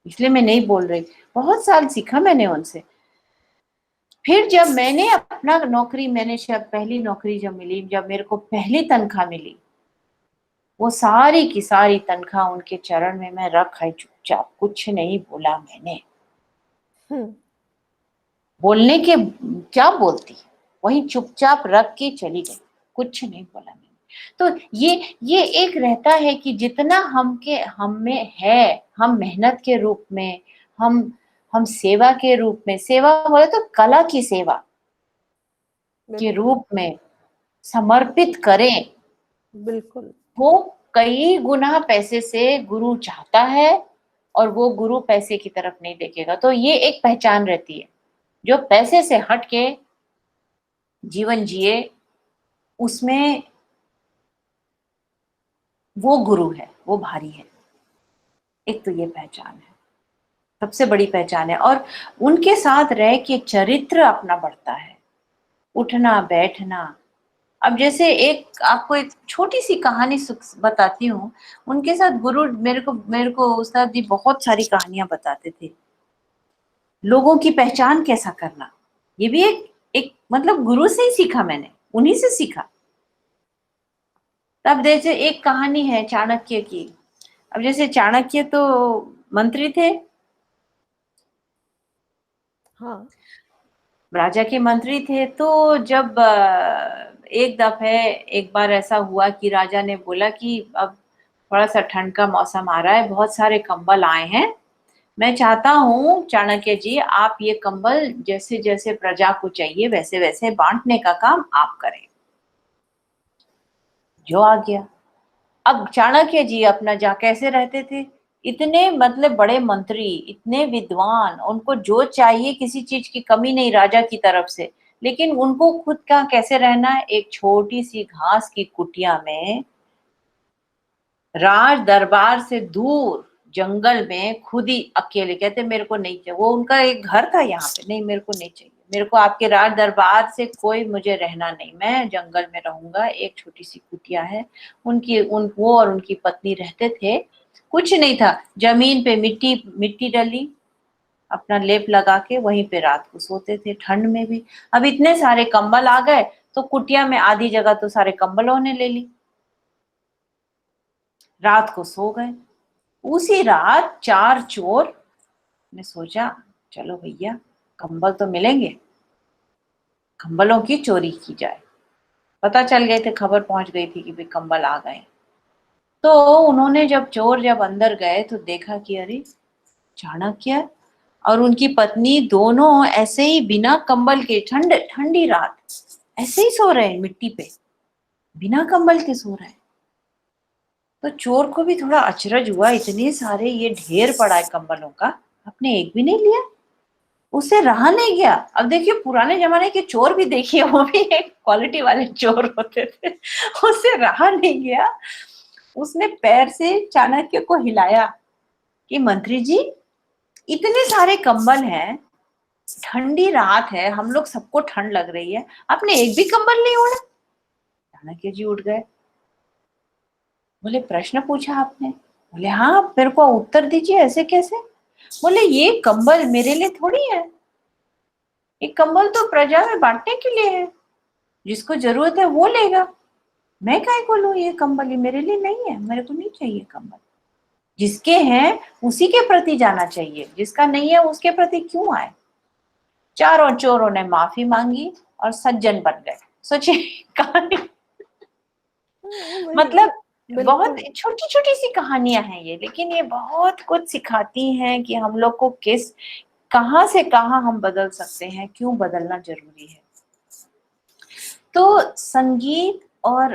Speaker 1: इसलिए मैं नहीं बोल रही। बहुत साल सीखा मैंने उनसे। फिर जब मैंने अपना नौकरी, मैंने जब पहली नौकरी जब मिली, जब मेरे को पहली तनख्वाह मिली, वो सारी की सारी तनख्वाह उनके चरण में मैं रख आई चुपचाप, कुछ नहीं बोला मैंने।
Speaker 5: हम्म,
Speaker 1: बोलने के क्या बोलती, वहीं चुपचाप रख के चली गई, कुछ नहीं बोला मैंने। तो ये एक रहता है कि जितना हम में है, हम मेहनत के रूप में, हम सेवा के रूप में, सेवा बोले तो कला की सेवा के
Speaker 5: बिल्कुल
Speaker 1: रूप में समर्पित करें,
Speaker 5: बिल्कुल।
Speaker 1: वो कई गुना पैसे से गुरु चाहता है, और वो गुरु पैसे की तरफ नहीं देखेगा। तो ये एक पहचान रहती है, जो पैसे से हट के जीवन जिए, उसमें वो गुरु है, वो भारी है। एक तो ये पहचान है, सबसे बड़ी पहचान है। और उनके साथ रह के चरित्र अपना बढ़ता है, उठना बैठना। अब जैसे एक आपको एक छोटी सी कहानी बताती हूँ। उनके साथ गुरु मेरे को उस्ताद जी बहुत सारी कहानियां बताते थे, लोगों की पहचान कैसा करना। ये भी एक मतलब गुरु से ही सीखा मैंने, उन्हीं से सीखा। तब जैसे एक कहानी है चाणक्य की। अब जैसे चाणक्य तो मंत्री थे,
Speaker 5: हाँ
Speaker 1: राजा के मंत्री थे। तो जब एक दफे एक बार ऐसा हुआ कि राजा ने बोला कि अब थोड़ा सा ठंड का मौसम आ रहा है, बहुत सारे कंबल आए हैं, मैं चाहता हूँ चाणक्य जी आप ये कंबल जैसे जैसे प्रजा को चाहिए वैसे वैसे बांटने का काम आप करें। जो आ गया। अब चाणक्य जी अपना जा कैसे रहते थे, इतने मतलब बड़े मंत्री, इतने विद्वान, उनको जो चाहिए किसी चीज की कमी नहीं राजा की तरफ से, लेकिन उनको खुद का कैसे रहना है, एक छोटी सी घास की कुटिया में, राज दरबार से दूर जंगल में, खुद ही अकेले। कहते मेरे को नहीं चाहिए, वो उनका एक घर था यहाँ पे, नहीं मेरे को नहीं चाहिए, मेरे को आपके राज दरबार से कोई मुझे रहना नहीं, मैं जंगल में रहूंगा। एक छोटी सी कुटिया है, वो और उनकी पत्नी रहते थे। कुछ नहीं था, जमीन पे मिट्टी मिट्टी डली, अपना लेप लगा के वहीं पे रात को सोते थे, ठंड में भी। अब इतने सारे कंबल आ गए, तो कुटिया में आधी जगह तो सारे कंबलों ने ले ली। रात को सो गए। उसी रात 4 चोर ने सोचा चलो भैया कंबल तो मिलेंगे, कंबलों की चोरी की जाए। पता चल गए थे, खबर पहुंच गई थी कि भाई कंबल आ गए। तो उन्होंने जब अंदर गए तो देखा कि अरे चाणक्य और उनकी पत्नी दोनों ऐसे ही बिना कंबल के, ठंडी रात, ऐसे ही सो रहे हैं मिट्टी पे, बिना कंबल के सो रहे हैं। तो चोर को भी थोड़ा अचरज हुआ, इतने सारे ये ढेर पड़ा है कंबलों का, आपने एक भी नहीं लिया। उससे रहा नहीं गया। अब देखिए पुराने जमाने के चोर भी देखिए, वो भी एक क्वालिटी वाले चोर होते थे। उससे रहा नहीं गया, उसने पैर से चाणक्य को हिलाया कि मंत्री जी इतने सारे कंबल हैं, ठंडी रात है, हम लोग सबको ठंड लग रही है, आपने एक भी कंबल नहीं ओढ़ा। चाणक्य जी उठ गए, बोले प्रश्न पूछा आपने? बोले हाँ, मेरे को उत्तर दीजिए, ऐसे कैसे? बोले ये कंबल मेरे लिए थोड़ी है, ये कंबल तो प्रजा में बांटने के लिए है, जिसको जरूरत है वो लेगा, मैं काहे को लूं ये कंबल, ये मेरे लिए नहीं है, मेरे को नहीं चाहिए कंबल। जिसके हैं उसी के प्रति जाना चाहिए, जिसका नहीं है उसके प्रति क्यों आए। चारों चोरों ने माफी मांगी और सज्जन बन गए। सोचिए कहानी,
Speaker 5: वही
Speaker 1: मतलब बहुत
Speaker 5: बिल्कुल।
Speaker 1: छोटी छोटी सी कहानियां हैं ये, लेकिन ये बहुत कुछ सिखाती हैं कि हम लोग को कहां से कहां हम बदल सकते हैं, क्यों बदलना जरूरी है। तो संगीत और,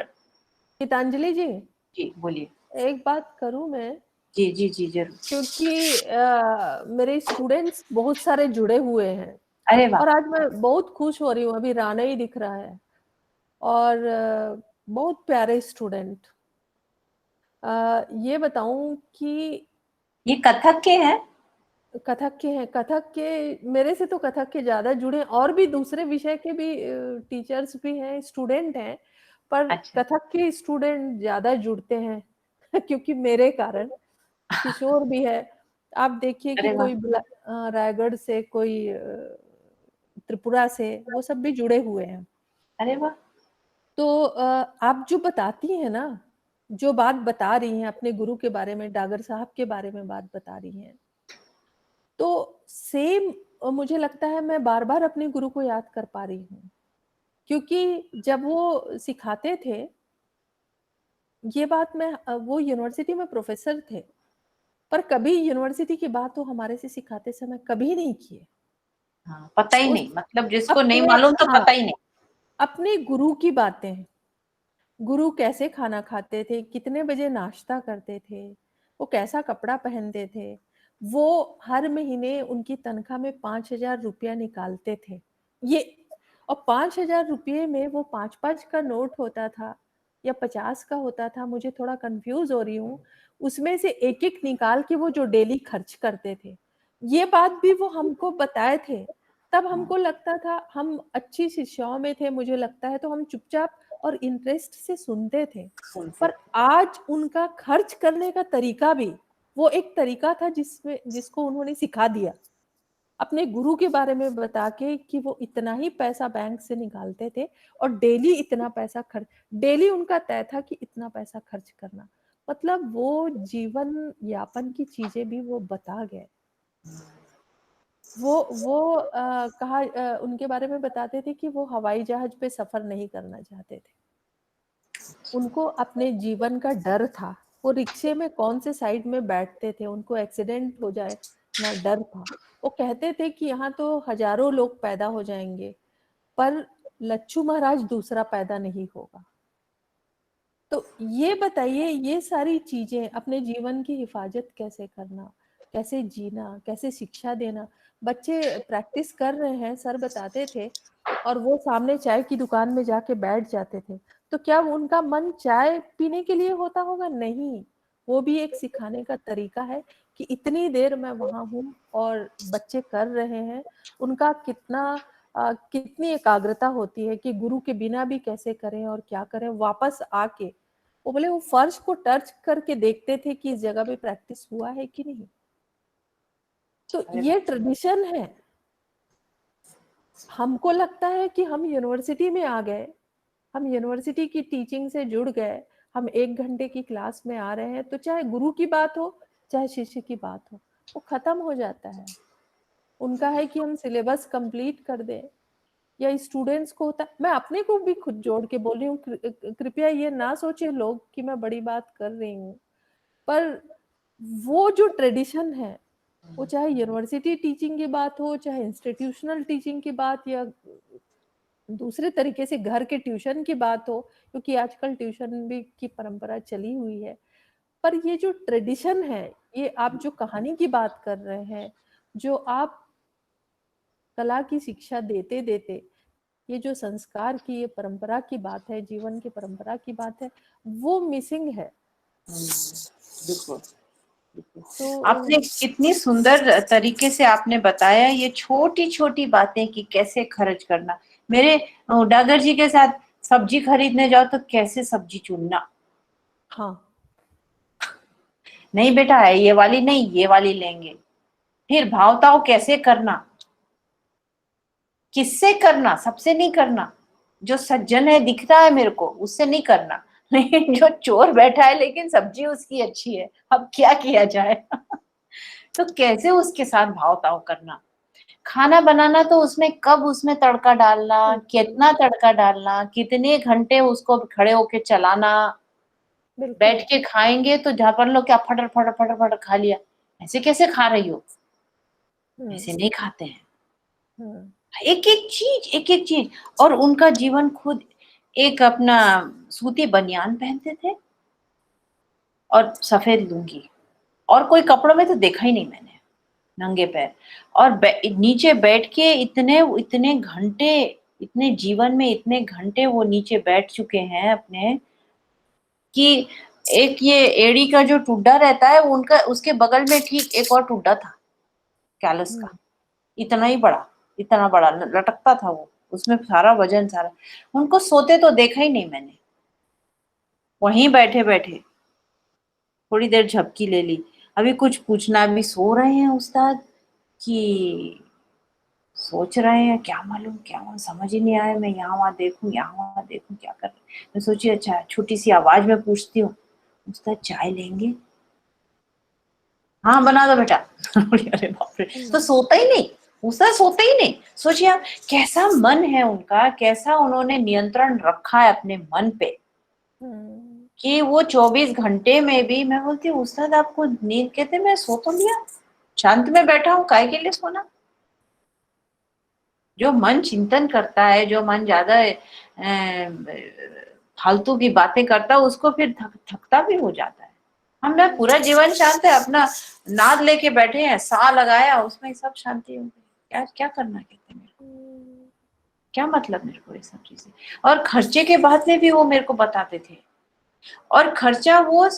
Speaker 5: गीतांजलि जी,
Speaker 1: जी बोलिए।
Speaker 5: एक बात करूं मैं,
Speaker 1: जी जी जी जरूर।
Speaker 5: क्योंकि मेरे स्टूडेंट्स बहुत सारे जुड़े हुए हैं
Speaker 1: अरे वाह।
Speaker 5: और आज मैं बहुत खुश हो रही हूँ। अभी राना ही दिख रहा है और बहुत प्यारे स्टूडेंट। ये बताऊं कि
Speaker 1: ये कथक के हैं?
Speaker 5: कथक के हैं, कथक के, मेरे से तो कथक के ज्यादा जुड़े, और भी दूसरे विषय के भी टीचर्स भी हैं, स्टूडेंट हैं, पर
Speaker 1: अच्छा।
Speaker 5: कथक के स्टूडेंट ज्यादा जुड़ते हैं क्योंकि मेरे कारण। किशोर भी है, आप देखिए कि
Speaker 1: अरे वाह।
Speaker 5: कोई रायगढ़ से, कोई त्रिपुरा से, वो सब भी जुड़े हुए हैं।
Speaker 1: अरे वाह।
Speaker 5: तो आप जो बताती हैं ना, जो बात बता रही हैं अपने गुरु के बारे में, डागर साहब के बारे में बात बता रही हैं, तो सेम मुझे लगता है मैं बार बार अपने गुरु को याद कर पा रही हूँ, क्योंकि जब वो सिखाते थे, ये बात मैं वो यूनिवर्सिटी में प्रोफेसर थे, पर कभी यूनिवर्सिटी की बात तो हमारे से सिखाते समय कभी नहीं किए।
Speaker 1: हाँ, पता ही
Speaker 5: उस
Speaker 1: नहीं, मतलब जिसको नहीं
Speaker 5: अपने
Speaker 1: मालूम तो
Speaker 5: हाँ,
Speaker 1: पता ही नहीं।
Speaker 5: अपने गुरु की बातें, गुरु कैसे खाना खाते थे, कितने बजे नाश्ता करते थे, वो कैसा कपड़ा पहनते थे, वो हर महीने उनकी तनख्वाह में 5,000 रुपया निकालते थे। ये और 5,000 रुपये में वो 5-5 का नोट होता था या 50 का होता था, मुझे थोड़ा कंफ्यूज हो रही हूँ। उसमें से एक-एक निकाल के वो जो डेली खर्च करते थे, ये बात भी वो हमको बताए थे। तब हमको लगता था, हम अच्छी शिक्षाओं में थे मुझे लगता है, तो हम चुपचाप और इंटरेस्ट से सुनते थे।
Speaker 1: सुनते
Speaker 5: पर आज उनका खर्च करने का तरीका भी वो एक तरीका था जिसको उन्होंने सिखा दिया, अपने गुरु के बारे में बता के कि वो इतना ही पैसा बैंक से निकालते थे और डेली इतना पैसा खर्च, डेली उनका तय था कि इतना पैसा खर्च करना। मतलब वो जीवन यापन की चीजें भी वो बता गए। वो कहा उनके बारे में बताते थे कि वो हवाई जहाज पे सफर नहीं करना चाहते थे, उनको अपने जीवन का डर था। वो रिक्शे में कौन से साइड में बैठते थे, उनको एक्सीडेंट हो जाए ना डर था। वो कहते थे कि यहाँ तो हजारों लोग पैदा हो जाएंगे, पर लच्छू महाराज दूसरा पैदा नहीं होगा। तो ये बताइए, ये सारी चीजें, अपने जीवन की हिफाजत कैसे करना, कैसे जीना, कैसे शिक्षा देना। बच्चे प्रैक्टिस कर रहे हैं, सर बताते थे, और वो सामने चाय की दुकान में जाके बैठ जाते थे, तो क्या उनका मन चाय पीने के लिए होता होगा? नहीं, वो भी एक सिखाने का तरीका है कि इतनी देर मैं वहां हूँ और बच्चे कर रहे हैं। उनका कितनी एकाग्रता होती है कि गुरु के बिना भी कैसे करें और क्या करें। वापस आके वो बोले वो फर्श को टच करके देखते थे कि इस जगह पे प्रैक्टिस हुआ है कि नहीं। तो ये ट्रेडिशन है। हमको लगता है कि हम यूनिवर्सिटी में आ गए, हम यूनिवर्सिटी की टीचिंग से जुड़ गए, हम 1 घंटे की क्लास में आ रहे हैं, तो चाहे गुरु की बात हो चाहे शिष्य की बात हो, वो खत्म हो जाता है। उनका है कि हम सिलेबस कंप्लीट कर दें, या स्टूडेंट्स को होता है। मैं अपने को भी खुद जोड़ के बोल रही हूँ, कृपया ये ना सोचे लोग कि मैं बड़ी बात कर रही हूँ, पर वो जो ट्रेडिशन है, वो चाहे यूनिवर्सिटी टीचिंग की बात हो, चाहे इंस्टीट्यूशनल टीचिंग की बात, या दूसरे तरीके से घर के ट्यूशन की बात हो, क्योंकि आजकल ट्यूशन भी की परंपरा चली हुई है। पर ये जो ट्रेडिशन है, ये आप जो कहानी की बात कर रहे हैं, जो आप कला की शिक्षा देते देते ये जो संस्कार की, ये परंपरा की बात है, जीवन की परंपरा की बात है, वो मिसिंग है।
Speaker 1: बिल्कुल।
Speaker 5: तो
Speaker 1: आपने कितनी सुंदर तरीके से आपने बताया ये छोटी छोटी बातें कि कैसे खर्च करना। मेरे डागर जी के साथ सब्जी खरीदने जाओ तो कैसे सब्जी चुनना,
Speaker 5: हाँ,
Speaker 1: नहीं बेटा है ये वाली नहीं, ये वाली लेंगे। फिर भाव ताव कैसे करना, किससे करना, सबसे नहीं करना। जो सज्जन है दिख रहा है मेरे को उससे नहीं करना, लेकिन जो चोर बैठा है लेकिन सब्जी उसकी अच्छी है, अब क्या किया जाए। तो कैसे उसके साथ भाव ताव करना। खाना बनाना तो उसमें कब उसमें तड़का डालना, कितना तड़का डालना, कितने घंटे उसको खड़े होके चलाना। बैठ के खाएंगे तो झापन लो क्या फटर फटर फटर फटर खा लिया, ऐसे कैसे खा रही हो, ऐसे नहीं खाते हैं। एक एक चीज। और उनका जीवन खुद एक अपना सूती बनियान पहनते थे और सफेद लुंगी, और कोई कपड़ों में तो देखा ही नहीं मैंने, नंगे पैर। और नीचे बैठ के इतने इतने घंटे, इतने जीवन में इतने घंटे वो नीचे बैठ चुके हैं अपने, कि एक ये एड़ी का जो टुड्डा रहता है उनका, उसके बगल में ठीक एक और टुड्डा था कैलस का, इतना ही बड़ा, इतना बड़ा लटकता था वो, उसमें सारा वजन सारा। उनको सोते तो देखा ही नहीं मैंने, वहीं बैठे बैठे थोड़ी देर झपकी ले ली। अभी कुछ पूछना, अभी सो रहे हैं उस्ताद कि सोच रहे हैं, क्या मालूम क्या मालूम, समझ ही नहीं आया। मैं यहाँ वहां देखूं, यहाँ वहां देखूं, क्या कर रहे। मैं सोची अच्छा छोटी सी आवाज में पूछती हूँ, उस्ताद चाय लेंगे? हाँ बना दो बेटा। अरे बाप रे, तो सोता ही नहीं, उस्ताद सोते ही नहीं। सोचिए आप कैसा मन है उनका, कैसा उन्होंने नियंत्रण रखा है अपने मन पे कि वो 24 घंटे में भी, मैं बोलती हूँ उस्ताद आपको नींद, कहते मैं सो तो लिया, शांत में बैठा हूँ, काहे के लिए सोना। जो मन चिंतन करता है, जो मन ज्यादा फालतू की बातें करता है, उसको फिर थकता भी हो जाता है। हमने पूरा जीवन शांत है, अपना नाद लेके बैठे हैं, सा लगाया, उसमें सब शांति हो गई। क्या क्या करना कहते हैं मेरे को, क्या मतलब मेरे को ये सब चीजें। और खर्चे के बाद में भी वो मेरे को बताते थे, और खर्चा वो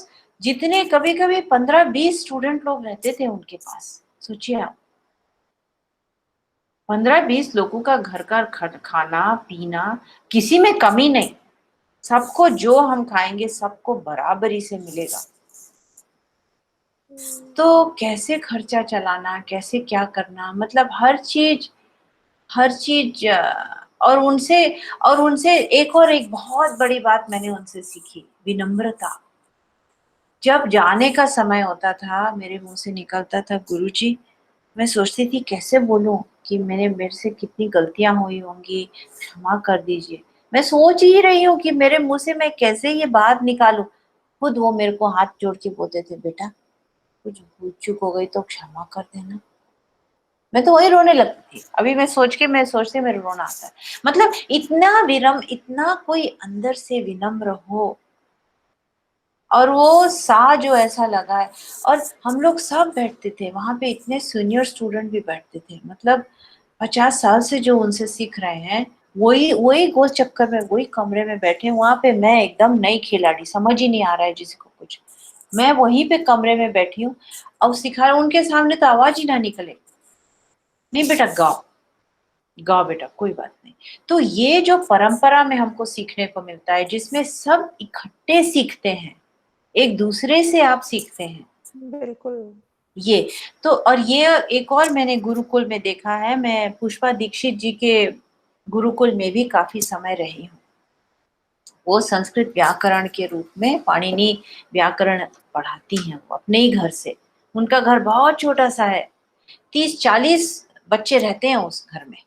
Speaker 1: जितने, कभी कभी 15-20 स्टूडेंट लोग रहते थे उनके पास। सोचिए आप, 15-20 लोगों का घर का खाना पीना, किसी में कमी नहीं, सबको जो हम खाएंगे सबको बराबरी से मिलेगा। तो कैसे खर्चा चलाना, कैसे क्या करना, मतलब हर चीज और उनसे एक बहुत बड़ी बात मैंने उनसे सीखी, विनम्रता। जब जाने का समय होता था, मेरे मुंह से निकलता था गुरुजी, मैं सोचती थी कैसे बोलूं कि मेरे से कितनी गलतियां हुई होंगी, क्षमा कर दीजिए। मैं सोच ही रही हूँ कि मेरे मुंह से मैं कैसे ये बात निकालूं। खुद वो मेरे को हाथ जोड़ के बोलते थे, बेटा कुछ भूल चूक हो गई तो क्षमा कर देना। मैं तो वही रोने लगती थी। अभी मैं सोचती मेरे रोना आता है। मतलब इतना विनम्र, इतना कोई अंदर से विनम्र हो, और वो सा जो ऐसा लगा है। और हम लोग सब बैठते थे वहां पे, इतने सीनियर स्टूडेंट भी बैठते थे, मतलब 50 साल से जो उनसे सीख रहे हैं, वही वही गोल चक्कर में, वही कमरे में बैठे। वहां पे मैं एकदम नई खिलाड़ी, समझ ही नहीं आ रहा है जिसको कुछ, मैं वहीं पे कमरे में बैठी हूँ और सिखा रहा हूं। उनके सामने तो आवाज ही ना निकले, नहीं बेटा गाओ, गाओ बेटा, कोई बात नहीं। तो ये जो परंपरा में हमको सीखने को मिलता है, जिसमें सब इकट्ठे सीखते हैं, एक दूसरे से आप सीखते हैं,
Speaker 5: बिल्कुल।
Speaker 1: ये तो। और ये एक और मैंने गुरुकुल में देखा है, मैं पुष्पा दीक्षित जी के गुरुकुल में भी काफी समय रही हूँ। वो संस्कृत व्याकरण के रूप में पाणिनि व्याकरण पढ़ाती हैं, वो अपने ही घर से। उनका घर बहुत छोटा सा है, 30-40 बच्चे रहते हैं उस घर में।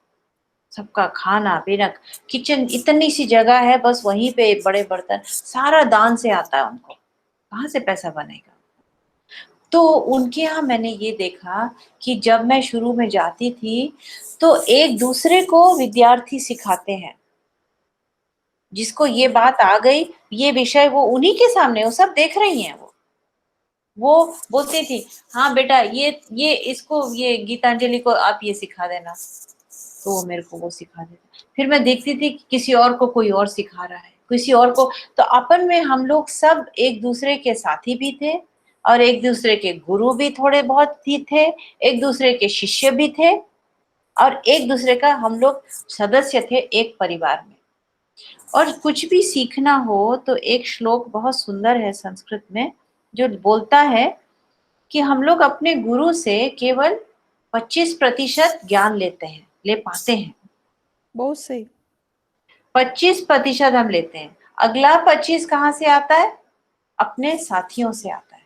Speaker 1: सबका खाना पीना, किचन, इतनी सी जगह है, बस वहीं पे बड़े बर्तन, सारा दान से आता है उनको, कहाँ से पैसा बनेगा। तो उनके यहाँ मैंने ये देखा कि जब मैं शुरू में जाती थी तो एक दूसरे को विद्यार्थी सिखाते हैं, जिसको ये बात आ गई, ये विषय, वो उन्हीं के सामने, वो सब देख रही हैं, वो बोलती थी, हाँ बेटा ये इसको, ये गीतांजलि को आप ये सिखा देना, तो वो मेरे को वो सिखा देता। फिर मैं देखती थी कि किसी और को कोई और सिखा रहा है, किसी और को, तो अपन में हम लोग सब एक दूसरे के साथी भी थे, और एक दूसरे के गुरु भी थोड़े बहुत ही थे, एक दूसरे के शिष्य भी थे, और एक दूसरे का हम लोग सदस्य थे एक परिवार में। और कुछ भी सीखना हो तो एक श्लोक बहुत सुंदर है संस्कृत में, जो बोलता है कि हम लोग अपने गुरु से केवल 25% ज्ञान ले पाते हैं।
Speaker 5: बहुत सही।
Speaker 1: 25% हम लेते हैं, अगला 25 कहाँ से आता है? अपने साथियों से आता है,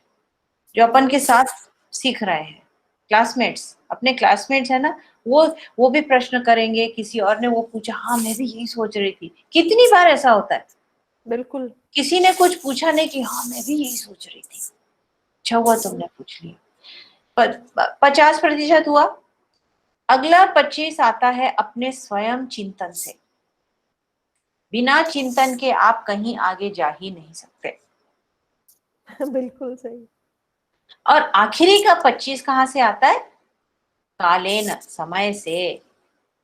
Speaker 1: जो अपन के साथ सीख रहे हैं, क्लासमेट्स, अपने क्लासमेट्स है ना, वो भी प्रश्न करेंगे, किसी और ने वो पूछा, हाँ मैं भी यही सोच रही थी। कितनी बार ऐसा होता है,
Speaker 5: बिल्कुल।
Speaker 1: किसी ने कुछ पूछा नहीं कि हाँ मैं भी यही सोच रही थी, अच्छा हुआ तुमने पूछ लिया। 50% हुआ, अगला 25 आता है अपने स्वयं चिंतन से। बिना चिंतन के आप कहीं आगे जा ही नहीं सकते।
Speaker 5: बिल्कुल सही।
Speaker 1: और आखिरी का 25 कहाँ से आता है? कालेन, समय से।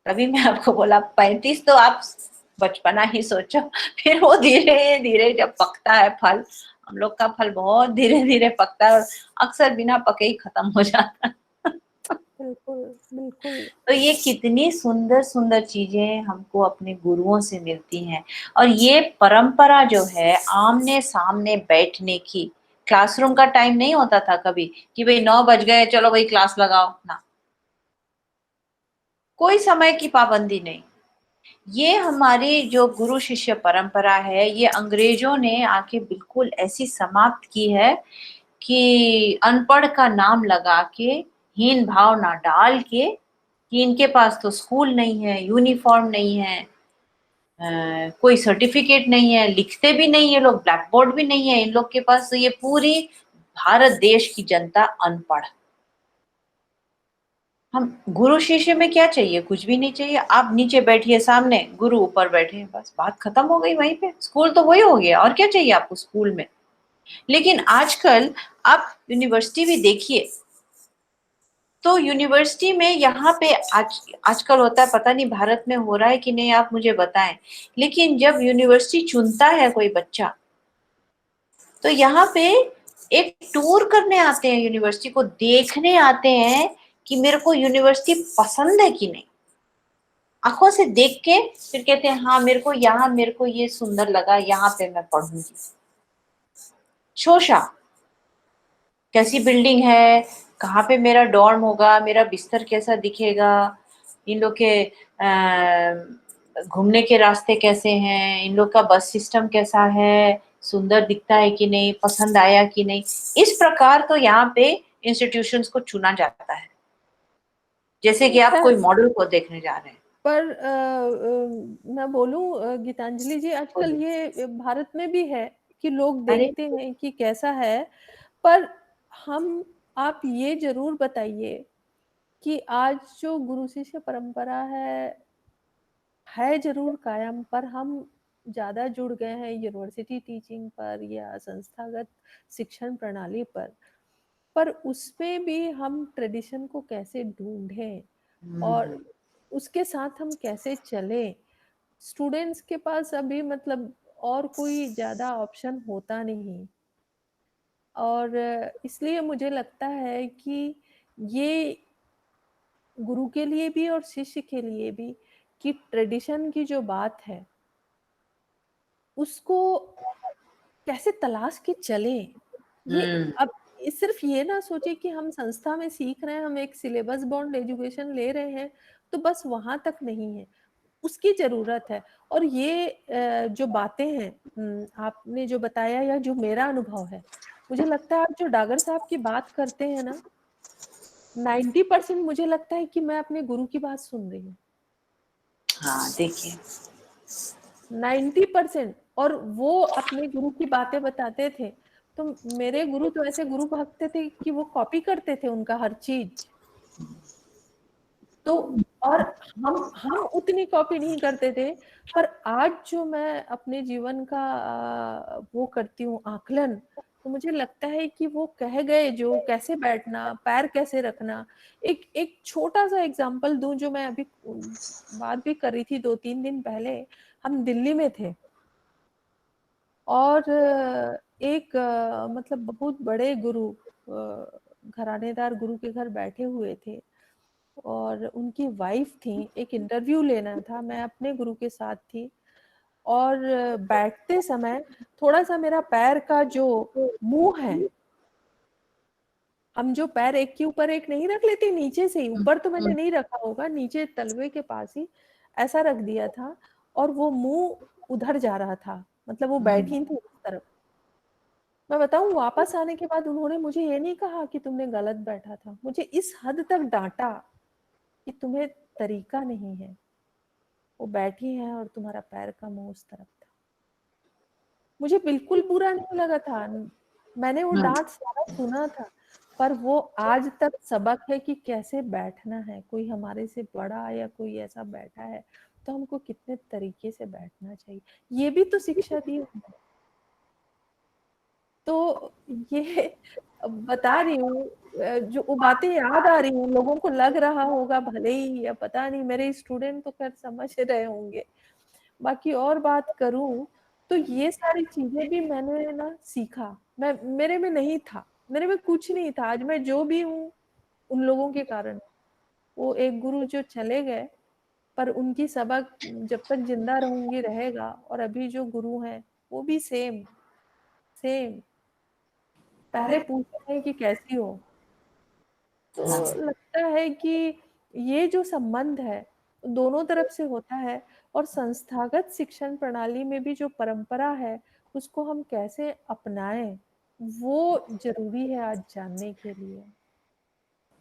Speaker 1: तभी मैं आपको बोला 35 तो आप बचपना ही सोचो, फिर वो धीरे धीरे जब पकता है फल, हम लोग का फल बहुत धीरे धीरे पकता है, और अक्सर बिना पके ही खत्म हो जाता है।
Speaker 5: बिल्कुल बिल्कुल।
Speaker 1: तो ये कितनी सुंदर सुंदर चीजें हमको अपने गुरुओं से मिलती हैं। और ये परंपरा जो है आमने सामने बैठने की, क्लासरूम का टाइम नहीं होता था कभी कि भाई 9 बज गए चलो भाई क्लास लगाओ ना, कोई समय की पाबंदी नहीं। ये हमारी जो गुरु शिष्य परंपरा है, ये अंग्रेजों ने आके बिल्कुल ऐसी समाप्त की है कि अनपढ़ का नाम लगा के, हीन भाव ना डाल के, कि इनके पास तो स्कूल नहीं है, यूनिफॉर्म नहीं है, कोई सर्टिफिकेट नहीं है, लिखते भी नहीं है लोग, ब्लैक बोर्ड भी नहीं है इन लोग के पास, तो ये पूरी भारत देश की जनता अनपढ़। हम गुरु शिष्य में क्या चाहिए? कुछ भी नहीं चाहिए। आप नीचे बैठिए सामने, गुरु ऊपर बैठे हैं, बस बात खत्म हो गई वहीं पे। स्कूल तो वही हो गया, और क्या चाहिए आपको स्कूल में? लेकिन आजकल आप यूनिवर्सिटी भी देखिए, तो यूनिवर्सिटी में यहाँ पे आजकल होता है, पता नहीं भारत में हो रहा है कि नहीं, आप मुझे बताएं, लेकिन जब यूनिवर्सिटी चुनता है कोई बच्चा, तो यहाँ पे एक टूर करने आते हैं, यूनिवर्सिटी को देखने आते हैं कि मेरे को यूनिवर्सिटी पसंद है कि नहीं। आंखों से देख के फिर कहते हैं हाँ मेरे को ये सुंदर लगा, यहाँ पे मैं पढ़ूंगी। शोशा, कैसी बिल्डिंग है, कहाँ पे मेरा डॉर्म होगा, मेरा बिस्तर कैसा दिखेगा, इन लोग के घूमने के रास्ते कैसे हैं, इन लोग का बस सिस्टम कैसा है, सुंदर दिखता है कि नहीं, पसंद आया कि नहीं। इस प्रकार तो यहाँ पे इंस्टीट्यूशंस को चुना जाता है, जैसे कि आप कोई मॉडल को देखने जा रहे हैं।
Speaker 5: पर मैं बोलूं गीतांजलि जी, आजकल ये भारत में भी है कि लोग देखते हैं कि कैसा है, पर आप ये जरूर बताइए कि आज जो गुरु शिष्य परंपरा है जरूर कायम, पर हम ज्यादा जुड़ गए हैं यूनिवर्सिटी टीचिंग पर या संस्थागत शिक्षण प्रणाली पर उसमें भी हम ट्रेडिशन को कैसे ढूंढें और उसके साथ हम कैसे चलें। स्टूडेंट्स के पास अभी मतलब और कोई ज्यादा ऑप्शन होता नहीं, और इसलिए मुझे लगता है कि ये गुरु के लिए भी और शिष्य के लिए भी कि ट्रेडिशन की जो बात है उसको कैसे तलाश के चले। ये अब सिर्फ ये ना सोचे कि हम संस्था में सीख रहे हैं, हम एक सिलेबस बाउंड एजुकेशन ले रहे हैं तो बस वहां तक नहीं है, उसकी जरूरत है। और ये जो बातें हैं आपने जो बताया या जो मेरा अनुभव है, मुझे लगता है आप जो डागर साहब की बात करते हैं ना, 90% मुझे लगता है कि मैं अपने गुरु की बात सुन रही हूँ।
Speaker 1: हाँ देखिए,
Speaker 5: 90%। और वो अपने गुरु की बातें बताते थे, तो मेरे गुरु तो ऐसे गुरु भक्त थे कि वो कॉपी करते थे उनका हर चीज। तो और हम उतनी कॉपी नहीं करते थे, पर आज जो मैं अपने जीवन का वो करती हूँ आकलन, तो मुझे लगता है कि वो कह गए जो कैसे बैठना, पैर कैसे रखना। एक छोटा सा एग्जांपल दूं, जो मैं अभी बात भी कर रही थी 2-3 दिन पहले। हम दिल्ली में थे और एक मतलब बहुत बड़े गुरु, घरानेदार गुरु के घर बैठे हुए थे और उनकी वाइफ थी। एक इंटरव्यू लेना था, मैं अपने गुरु के साथ थी और बैठते समय थोड़ा सा मेरा पैर का जो मुंह है, हम जो पैर एक के ऊपर एक नहीं रख लेते, नीचे से ही, ऊपर तो मैंने नहीं रखा होगा, नीचे तलवे के पास ही ऐसा रख दिया था और वो मुंह उधर जा रहा था, मतलब वो बैठी थी उस तरफ। मैं बताऊं, वापस आने के बाद उन्होंने मुझे ये नहीं कहा कि तुमने गलत बैठा था, मुझे इस हद तक डांटा कि तुम्हें तरीका नहीं है, वो बैठी है और तुम्हारा पैर का मुंह उस तरफ था। मुझे बिल्कुल बुरा नहीं लगा था, मैंने वो डांट सारा सुना था, पर वो आज तक सबक है कि कैसे बैठना है। कोई हमारे से बड़ा या कोई ऐसा बैठा है तो हमको कितने तरीके से बैठना चाहिए, ये भी तो शिक्षा दी उन्होंने। तो ये बता रही हूँ, जो वो बातें याद आ रही हैं, लोगों को लग रहा होगा भले ही, या पता नहीं, मेरे स्टूडेंट तो खैर समझ रहे होंगे। बाकी और बात करूं तो ये सारी चीजें भी मैंने ना सीखा, मैं मेरे में नहीं था, मेरे में कुछ नहीं था। आज मैं जो भी हूँ उन लोगों के कारण। वो एक गुरु जो चले गए, पर उनकी सबक जब तक जिंदा रहूंगी रहेगा। और अभी जो गुरु हैं वो भी सेम सेम, पहले पूछते हैं कि कैसी हो। तो लगता है कि ये जो संबंध है दोनों तरफ से होता है, और संस्थागत शिक्षण प्रणाली में भी जो परंपरा है उसको हम कैसे अपनाएं, वो जरूरी है आज जानने के लिए।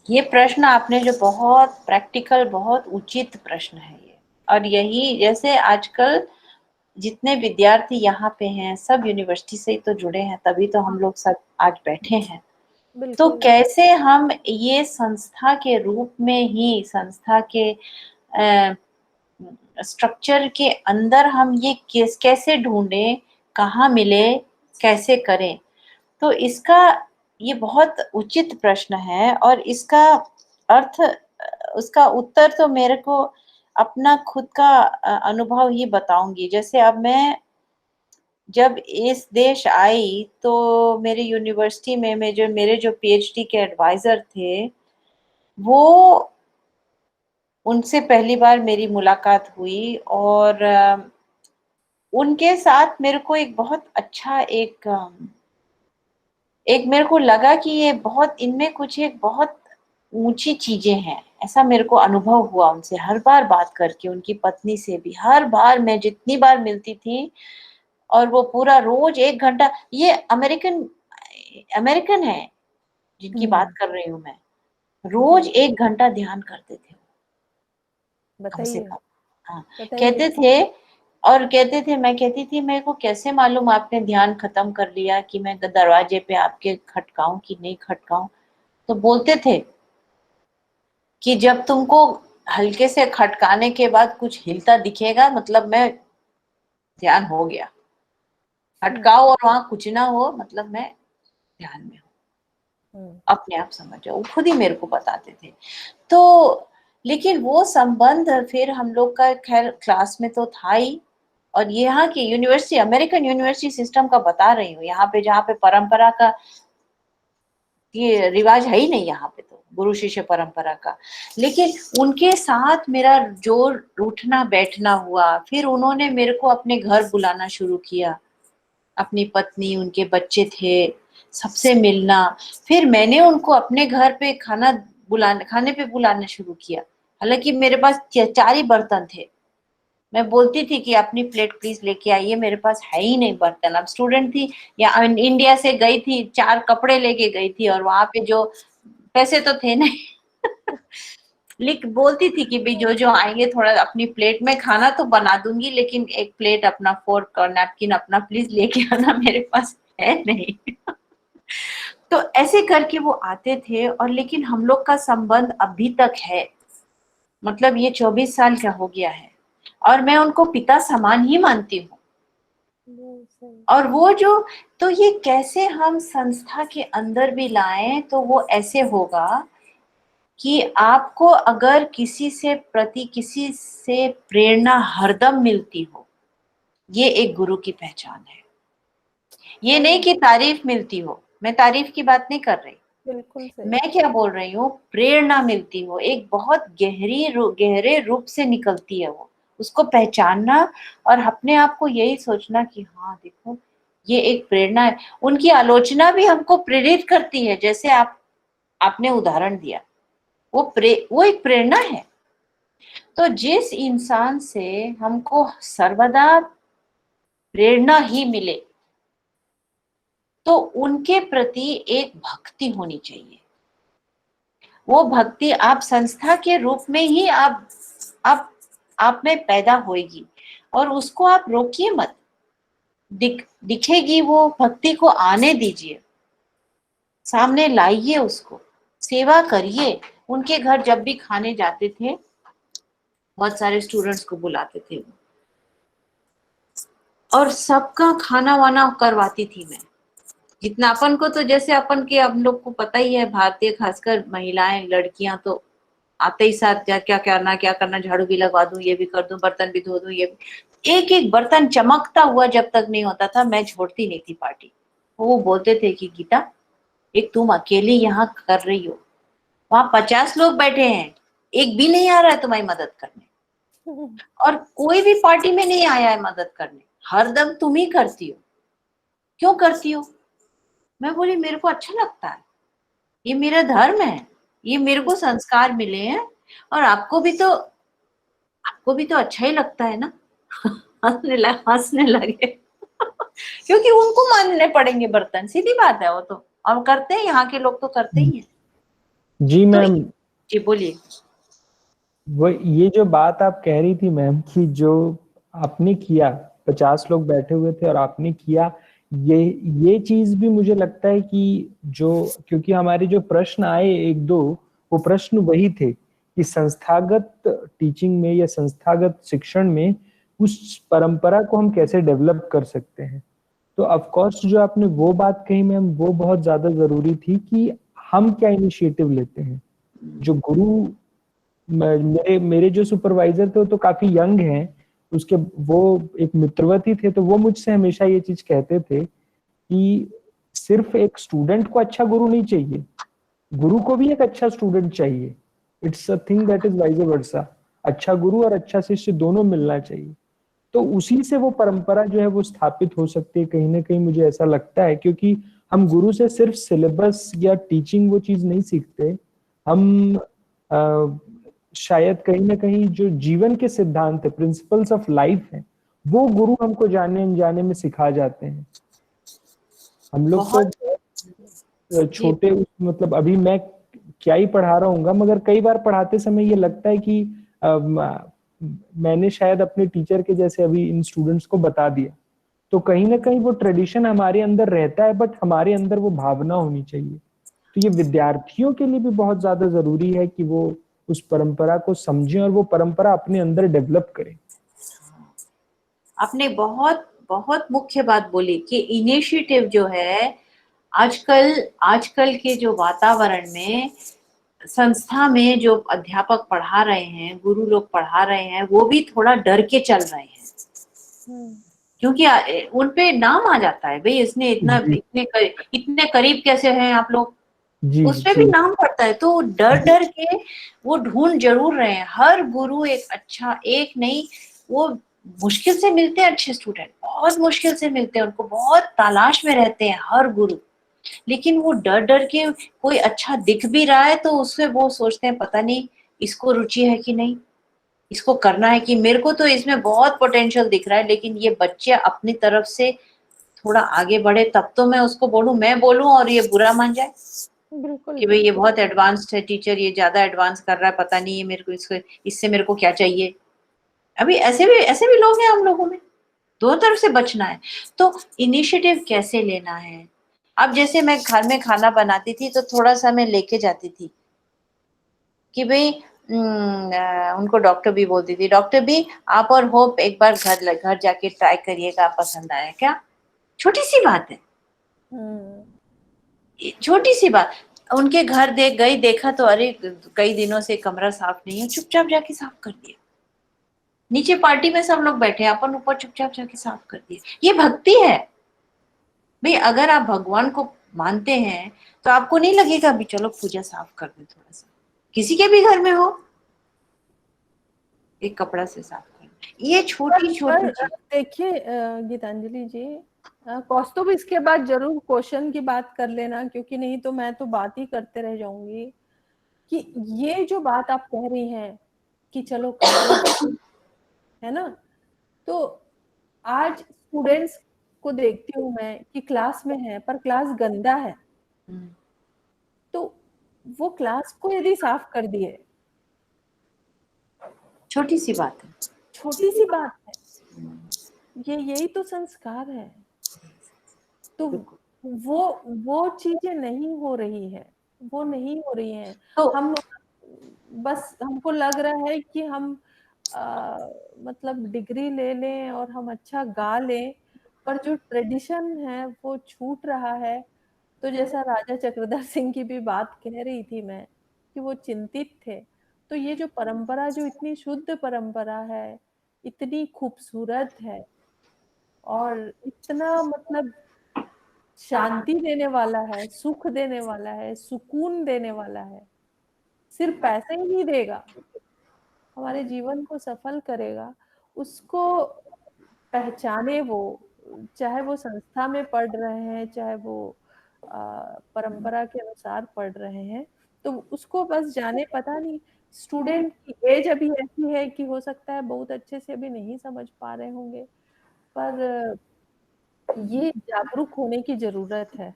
Speaker 1: ये प्रश्न आपने जो बहुत प्रैक्टिकल, बहुत उचित प्रश्न है ये। और यही जैसे आजकल जितने विद्यार्थी यहाँ पे हैं सब यूनिवर्सिटी से ही तो जुड़े हैं, तभी तो हम लोग सब आज बैठे हैं। तो
Speaker 5: बिल्कुल
Speaker 1: कैसे हम ये संस्था के रूप में ही, संस्था के स्ट्रक्चर के अंदर हम ये कैसे ढूंढें, कहाँ मिले, कैसे करें। तो इसका ये बहुत उचित प्रश्न है और इसका अर्थ, उसका उत्तर तो मेरे को अपना खुद का अनुभव ही बताऊंगी। जैसे अब मैं जब इस देश आई तो मेरे यूनिवर्सिटी में जो मेरे जो पीएचडी के एडवाइजर थे, वो उनसे पहली बार मेरी मुलाकात हुई और उनके साथ मेरे को एक बहुत अच्छा एक मेरे को लगा कि ये बहुत, इनमें कुछ एक बहुत ऊंची चीजें हैं, ऐसा मेरे को अनुभव हुआ उनसे हर बार बात करके। उनकी पत्नी से भी हर बार मैं जितनी बार मिलती थी, और वो पूरा रोज 1 घंटा, ये अमेरिकन अमेरिकन है जिनकी बात कर रही हूँ मैं, रोज 1 घंटा ध्यान करते थे कम से
Speaker 5: बताइए
Speaker 1: कम। हाँ,
Speaker 5: बताइए।
Speaker 1: कहते थे। और कहते थे, मैं कहती थी मेरे को कैसे मालूम आपने ध्यान खत्म कर लिया कि मैं दरवाजे पे आपके खटकाऊं कि नहीं खटकाऊं। तो बोलते थे कि जब तुमको हल्के से खटकाने के बाद कुछ हिलता दिखेगा, मतलब मैं ध्यान हो गया। खटकाओ और वहां कुछ ना हो, मतलब मैं ध्यान में हूँ, अपने आप समझ जाओ। वो खुद ही मेरे को बताते थे। तो लेकिन वो संबंध फिर हम लोग का खैर क्लास में तो था ही। और यहाँ की यूनिवर्सिटी, अमेरिकन यूनिवर्सिटी सिस्टम का बता रही हूँ, यहाँ पे जहाँ पे परंपरा का ये रिवाज है ही नहीं, यहाँ पे तो गुरु शिष्य परंपरा का। लेकिन उनके साथ मेरा जो उठना बैठना हुआ, फिर उन्होंने मेरे को अपने घर बुलाना शुरू किया, अपनी पत्नी, उनके बच्चे थे, सबसे मिलना। फिर मैंने उनको अपने घर पे खाने पे बुलाना शुरू किया। हालांकि मेरे पास 4 ही बर्तन थे। मैं बोलती थी कि अपनी प्लेट प्लीज लेके आइए, मेरे पास है ही नहीं बर्तन। अब स्टूडेंट थी या इंडिया से गई थी, 4 कपड़े लेके गई थी और वहां पे जो पैसे तो थे नहीं। लिख बोलती थी कि भाई जो जो आएंगे थोड़ा अपनी प्लेट में खाना तो बना दूंगी, लेकिन एक प्लेट अपना, फोर्क और नैपकिन अपना प्लीज लेके आना, मेरे पास है नहीं। तो ऐसे करके वो आते थे। और लेकिन हम लोग का संबंध अभी तक है, मतलब ये 24 साल का हो गया है और मैं उनको पिता समान ही मानती हूँ। और वो जो, तो ये कैसे हम संस्था के अंदर भी लाएं, तो वो ऐसे होगा कि आपको अगर किसी से प्रेरणा हरदम मिलती हो, ये एक गुरु की पहचान है। ये नहीं कि तारीफ मिलती हो, मैं तारीफ की बात नहीं कर रही,
Speaker 5: बिल्कुल सही।
Speaker 1: मैं क्या बोल रही हूँ, प्रेरणा मिलती हो, एक बहुत गहरे रूप से निकलती है वो, उसको पहचानना और अपने आप को यही सोचना कि हाँ देखो ये एक प्रेरणा है। उनकी आलोचना भी हमको प्रेरित करती है, जैसे आपने उदाहरण दिया, वो एक प्रेरणा है। तो जिस इंसान से हमको सर्वदा प्रेरणा ही मिले, तो उनके प्रति एक भक्ति होनी चाहिए। वो भक्ति आप संस्था के रूप में ही आप में पैदा होएगी, और उसको आप रोकिए मत, दिखेगी वो भक्ति को आने दीजिए, सामने लाइए, उसको सेवा करिए। उनके घर जब भी खाने जाते थे, बहुत सारे स्टूडेंट्स को बुलाते थे और सबका खाना वाना करवाती थी मैं। जितना अपन को तो, जैसे अपन के हम लोग को पता ही है, भारतीय खासकर महिलाएं, लड़कियां तो आते ही साथ क्या करना, झाड़ू भी लगवा दूं, ये भी कर दूं, बर्तन भी धो दूं, ये भी। एक एक बर्तन चमकता हुआ जब तक नहीं होता था, मैं छोड़ती नहीं थी पार्टी। वो बोलते थे कि गीता, एक तुम अकेली यहाँ कर रही हो, वहां 50 लोग बैठे हैं, एक भी नहीं आ रहा है तुम्हारी मदद करने, और कोई भी पार्टी में नहीं आया है मदद करने, हरदम तुम ही करती हो, क्यों करती हो? मैं बोली मेरे को अच्छा लगता है, ये मेरा धर्म है, ये मेरे को संस्कार मिले हैं, और आपको भी तो अच्छा ही लगता है ना। हंसने लगे क्योंकि उनको मानने पड़ेंगे बर्तन, सीधी बात है वो तो, और करते हैं, यहाँ के लोग तो करते ही हैं।
Speaker 4: जी
Speaker 1: तो
Speaker 4: मैम,
Speaker 1: जी बोलिए।
Speaker 4: वो ये जो बात आप कह रही थी मैम कि जो आपने किया, 50 लोग बैठे हुए थे और आपने किया, ये चीज भी मुझे लगता है कि जो, क्योंकि हमारे जो प्रश्न आए एक दो, वो प्रश्न वही थे कि संस्थागत टीचिंग में या संस्थागत शिक्षण में उस परंपरा को हम कैसे डेवलप कर सकते हैं। तो ऑफ कोर्स जो आपने वो बात कही मैम, वो बहुत ज्यादा जरूरी थी कि हम क्या इनिशिएटिव लेते हैं। जो गुरु, मेरे मेरे जो सुपरवाइजर थे वो तो काफी यंग हैं, उसके वो एक मित्रवती थे, तो वो मुझसे हमेशा ये चीज कहते थे कि सिर्फ एक स्टूडेंट को अच्छा गुरु नहीं चाहिए, गुरु को भी एक अच्छा स्टूडेंट चाहिए। It's a thing that is wise वर्सा, अच्छा गुरु और अच्छा शिष्य दोनों मिलना चाहिए। तो उसी से वो परंपरा जो है वो स्थापित हो सकती है कहीं ना कहीं, मुझे ऐसा लगता है, क्योंकि हम गुरु से सिर्फ सिलेबस या टीचिंग वो चीज नहीं सीखते, हम शायद कहीं ना कहीं जो जीवन के सिद्धांत है, प्रिंसिपल्स ऑफ लाइफ है, वो गुरु हमको जाने अनजाने में सिखा जाते हैं। हम लोग
Speaker 1: बहुत
Speaker 4: तो छोटे, मतलब अभी मैं क्या ही पढ़ा रहा हूँ, मगर कई बार पढ़ाते समय ये लगता है कि मैंने शायद अपने टीचर के जैसे अभी इन स्टूडेंट्स को बता दिया। तो कहीं ना कहीं वो ट्रेडिशन हमारे अंदर रहता है, बट हमारे अंदर वो भावना होनी चाहिए। तो ये विद्यार्थियों के लिए भी बहुत ज्यादा जरूरी है कि वो उस परंपरा को समझें और वो परंपरा अपने अंदर डेवलप करें।
Speaker 1: आपने बहुत बहुत मुख्य बात बोली कि इनिशिएटिव जो है, आजकल आजकल के जो वातावरण में, संस्था में जो अध्यापक पढ़ा रहे हैं, गुरु लोग पढ़ा रहे हैं, वो भी थोड़ा डर के चल रहे हैं, क्योंकि उन पे नाम आ जाता है, भाई इसने इतने करीब कैसे हैं आप लोग,
Speaker 4: जी
Speaker 1: उसपे भी
Speaker 4: जी
Speaker 1: नाम पड़ता है, तो डर डर के वो ढूंढ जरूर रहे हैं। हर गुरु एक अच्छा, एक नहीं, वो मुश्किल से मिलते हैं अच्छे स्टूडेंट, बहुत मुश्किल से मिलते हैं, उनको बहुत तलाश में रहते हैं हर गुरु। लेकिन वो डर डर के, कोई अच्छा दिख भी रहा है तो उससे वो सोचते हैं पता नहीं इसको रुचि है कि नहीं, इसको करना है कि, मेरे को तो इसमें बहुत पोटेंशियल दिख रहा है, लेकिन ये बच्चे अपनी तरफ से थोड़ा आगे बढ़े तब तो मैं उसको बोलूं, मैं बोलूं और ये बुरा मान जाए
Speaker 5: बिल्कुल
Speaker 1: कि भाई ये बहुत एडवांस्ड है टीचर, ये ज्यादा एडवांस कर रहा है, पता नहीं ये मेरे को इससे मेरे को क्या चाहिए। अभी ऐसे भी लोग हैं हम लोगों में, दोनों तरफ से बचना है। तो इनिशिएटिव कैसे लेना है। अब जैसे मैं घर में खाना बनाती थी तो थोड़ा सा मैं लेके जाती थी कि भाई उनको डॉक्टर भी बोलती थी, डॉक्टर भी आप और होप एक बार घर घर जाके ट्राई करिएगा, पसंद आया क्या। छोटी सी बात है, छोटी सी बात। उनके घर देख गई, देखा तो अरे कई दिनों से कमरा साफ नहीं है, चुपचाप जाके साफ कर दिया। नीचे पार्टी में सब लोग बैठे, अपन ऊपर चुपचाप जाके साफ कर दिया। ये भक्ति है भाई। अगर आप भगवान को मानते हैं तो आपको नहीं लगेगा अभी चलो पूजा साफ कर दे, थोड़ा सा किसी के भी घर में हो, एक कपड़ा से साफ कर दे। ये छोटी छोटी
Speaker 5: पर
Speaker 1: चीज।
Speaker 5: देखिए गीतांजलि जी, कौस्तुभ इसके बाद जरूर क्वेश्चन की बात कर लेना, क्योंकि नहीं तो मैं तो बात ही करते रह जाऊंगी कि ये जो बात आप कह रही हैं कि चलो कमरे है ना, तो आज स्टूडेंट्स को देखती हूँ मैं कि क्लास में है पर क्लास गंदा है, तो वो क्लास को यदि साफ कर दिए,
Speaker 1: छोटी सी बात है,
Speaker 5: छोटी सी बात है, ये यही तो संस्कार है। तो वो चीजें नहीं हो रही है, वो नहीं हो रही है।
Speaker 1: तो
Speaker 5: हम बस, हमको लग रहा है कि हम मतलब डिग्री ले लें और हम अच्छा गा लें, पर जो ट्रेडिशन है वो छूट रहा है। तो जैसा राजा चक्रधर सिंह की भी बात कह रही थी मैं कि वो चिंतित थे। तो ये जो परंपरा, जो इतनी शुद्ध परंपरा है, इतनी खूबसूरत है और इतना मतलब शांति देने वाला है, सुख देने वाला है, सुकून देने वाला है, सिर्फ पैसे ही नहीं देगा, हमारे जीवन को सफल करेगा, उसको पहचाने वो, चाहे वो संस्था में पढ़ रहे हैं, चाहे वो परंपरा के अनुसार पढ़ रहे हैं, तो उसको बस जाने, पता नहीं स्टूडेंट की एज अभी ऐसी है कि हो सकता है बहुत अच्छे से अभी नहीं समझ पा रहे होंगे, पर ये जागरूक होने की जरूरत है।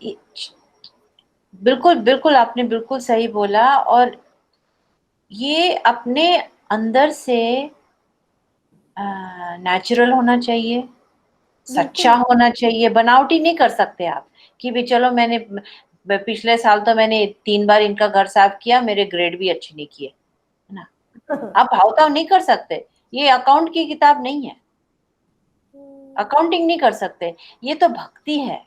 Speaker 1: ये- बिल्कुल बिल्कुल, आपने बिल्कुल सही बोला। और ये अपने अंदर से नेचुरल होना चाहिए, सच्चा
Speaker 5: बिल्कुल।
Speaker 1: होना चाहिए। बनावटी नहीं कर सकते आप कि भी चलो मैंने पिछले साल तो मैंने 3 बार इनका घर साफ किया, मेरे ग्रेड भी अच्छे नहीं किए, है ना। आप भावताव नहीं कर सकते। ये अकाउंट की किताब नहीं है, अकाउंटिंग नहीं कर सकते। ये तो भक्ति है,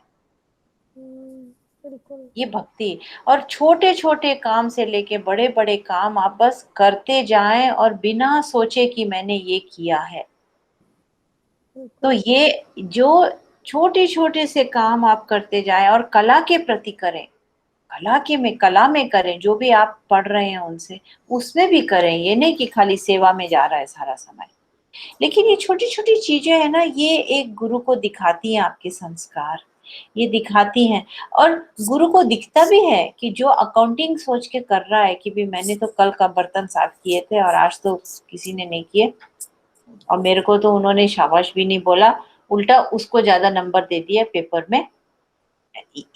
Speaker 5: बिल्कुल।
Speaker 1: ये भक्ति। और छोटे छोटे काम से लेके बड़े बड़े काम आप बस करते जाएं और बिना सोचे कि मैंने ये किया है। तो ये जो छोटे छोटे से काम आप करते जाएं और कला के प्रति करें, कला में करें, जो भी आप पढ़ रहे हैं उनसे उसमें भी करें। ये नहीं कि खाली सेवा में जा रहा है सारा समय। लेकिन ये छोटी छोटी चीजें है ना, ये एक गुरु को दिखाती हैं आपके संस्कार, ये दिखाती हैं। और गुरु को दिखता भी है कि जो अकाउंटिंग सोच के कर रहा है कि भी मैंने तो कल का बर्तन साफ किए थे और आज तो किसी ने नहीं किए, और मेरे को तो उन्होंने शाबाश भी नहीं बोला, उल्टा उसको ज्यादा नंबर दे दिया पेपर में।